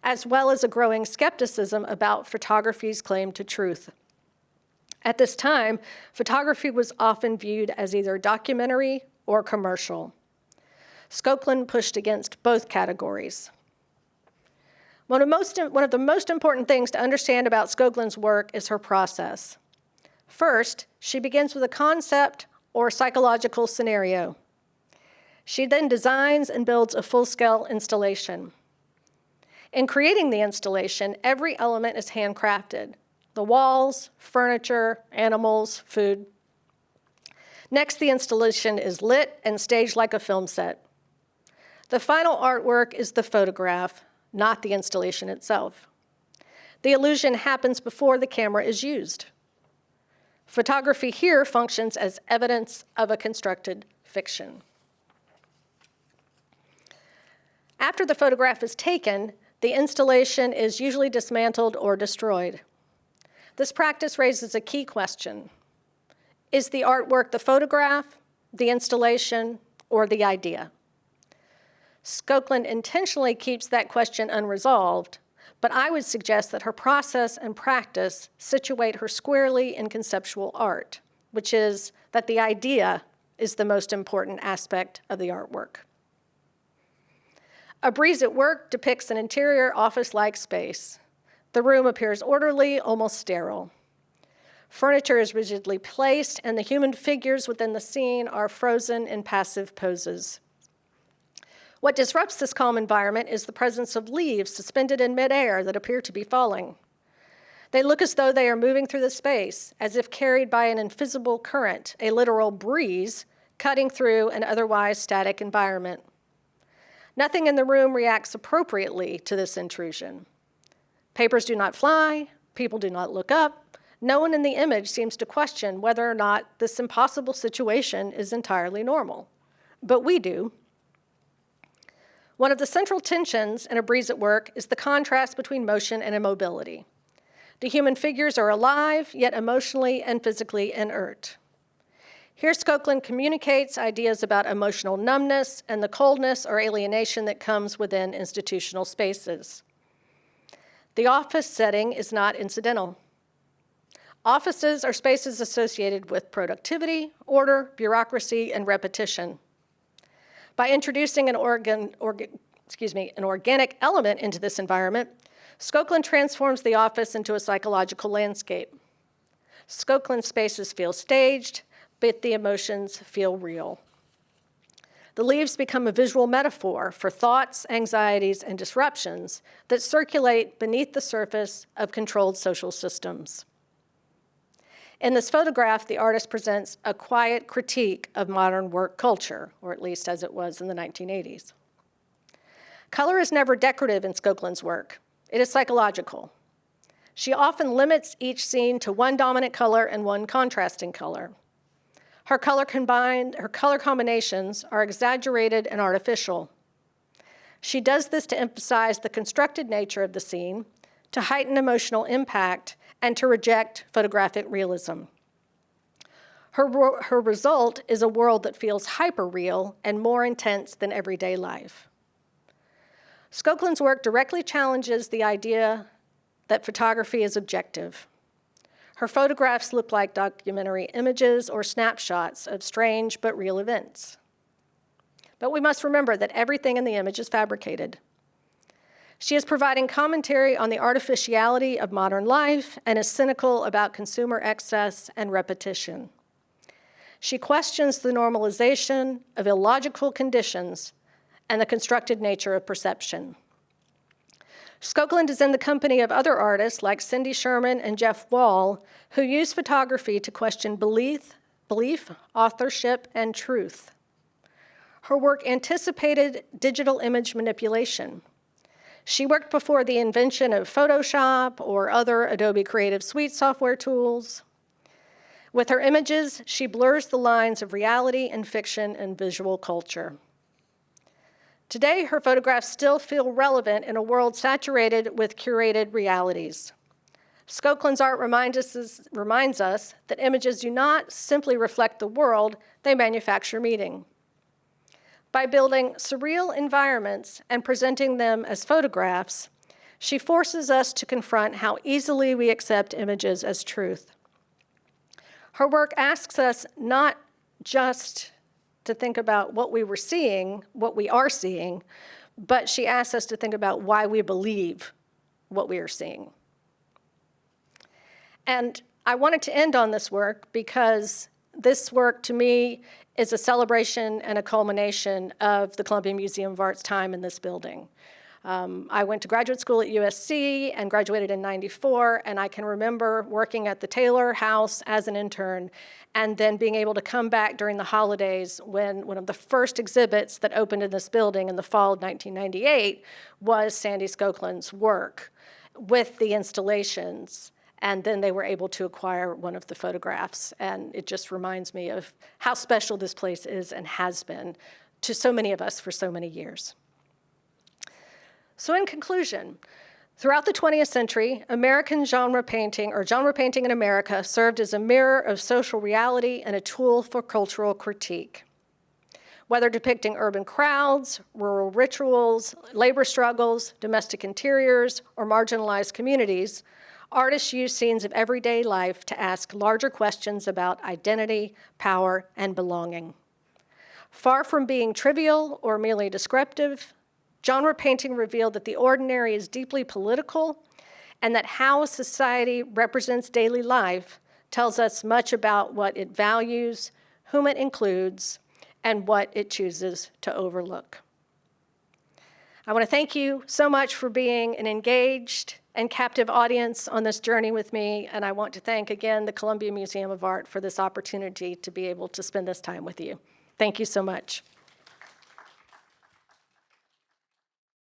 as well as a growing skepticism about photography's claim to truth. At this time, photography was often viewed as either documentary or commercial. Skogland pushed against both categories. One of the most important things to understand about Skogland's work is her process. First, she begins with a concept or psychological scenario. She then designs and builds a full-scale installation. In creating the installation, every element is handcrafted: the walls, furniture, animals, food. Next, the installation is lit and staged like a film set. The final artwork is the photograph, not the installation itself. The illusion happens before the camera is used. Photography here functions as evidence of a constructed fiction. After the photograph is taken, the installation is usually dismantled or destroyed. This practice raises a key question. Is the artwork the photograph, the installation, or the idea? Skoklund intentionally keeps that question unresolved, but I would suggest that her process and practice situate her squarely in conceptual art, which is that the idea is the most important aspect of the artwork. A Breeze at Work depicts an interior office-like space. The room appears orderly, almost sterile. Furniture is rigidly placed, and the human figures within the scene are frozen in passive poses. What disrupts this calm environment is the presence of leaves suspended in midair that appear to be falling. They look as though they are moving through the space, as if carried by an invisible current, a literal breeze, cutting through an otherwise static environment. Nothing in the room reacts appropriately to this intrusion. Papers do not fly, people do not look up, no one in the image seems to question whether or not this impossible situation is entirely normal. But we do. One of the central tensions in A Breeze at Work is the contrast between motion and immobility. The human figures are alive, yet emotionally and physically inert. Here, Skoklund communicates ideas about emotional numbness and the coldness or alienation that comes within institutional spaces. The office setting is not incidental. Offices are spaces associated with productivity, order, bureaucracy, and repetition. By introducing an organic element into this environment, Skoklund transforms the office into a psychological landscape. Skoklund spaces feel staged, but the emotions feel real. The leaves become a visual metaphor for thoughts, anxieties, and disruptions that circulate beneath the surface of controlled social systems. In this photograph, the artist presents a quiet critique of modern work culture, or at least as it was in the 1980s. Color is never decorative in Skoklund's work. It is psychological. She often limits each scene to one dominant color and one contrasting color. Her color combinations are exaggerated and artificial. She does this to emphasize the constructed nature of the scene, to heighten emotional impact, and to reject photographic realism. Her result is a world that feels hyper-real and more intense than everyday life. Skoklund's work directly challenges the idea that photography is objective. Her photographs look like documentary images or snapshots of strange but real events. But we must remember that everything in the image is fabricated. She is providing commentary on the artificiality of modern life and is cynical about consumer excess and repetition. She questions the normalization of illogical conditions and the constructed nature of perception. Skoklund is in the company of other artists like Cindy Sherman and Jeff Wall, who use photography to question belief, authorship, and truth. Her work anticipated digital image manipulation. She worked before the invention of Photoshop or other Adobe Creative Suite software tools. With her images, she blurs the lines of reality and fiction and visual culture. Today, her photographs still feel relevant in a world saturated with curated realities. Skoklund's art reminds us that images do not simply reflect the world, they manufacture meaning. By building surreal environments and presenting them as photographs, she forces us to confront how easily we accept images as truth. Her work asks us not just to think about what we are seeing, but she asks us to think about why we believe what we are seeing. And I wanted to end on this work because this work, to me, is a celebration and a culmination of the Columbia Museum of Art's time in this building. I went to graduate school at USC and graduated in '94, and I can remember working at the Taylor House as an intern and then being able to come back during the holidays when one of the first exhibits that opened in this building in the fall of 1998 was Sandy Skoklund's work with the installations. And then they were able to acquire one of the photographs. And it just reminds me of how special this place is and has been to so many of us for so many years. So in conclusion, throughout the 20th century, American genre painting, or genre painting in America, served as a mirror of social reality and a tool for cultural critique. Whether depicting urban crowds, rural rituals, labor struggles, domestic interiors, or marginalized communities, artists use scenes of everyday life to ask larger questions about identity, power, and belonging. Far from being trivial or merely descriptive, genre painting revealed that the ordinary is deeply political and that how a society represents daily life tells us much about what it values, whom it includes, and what it chooses to overlook. I want to thank you so much for being an engaged and captive audience on this journey with me, and I want to thank again the Columbia Museum of Art for this opportunity to be able to spend this time with you. Thank you so much.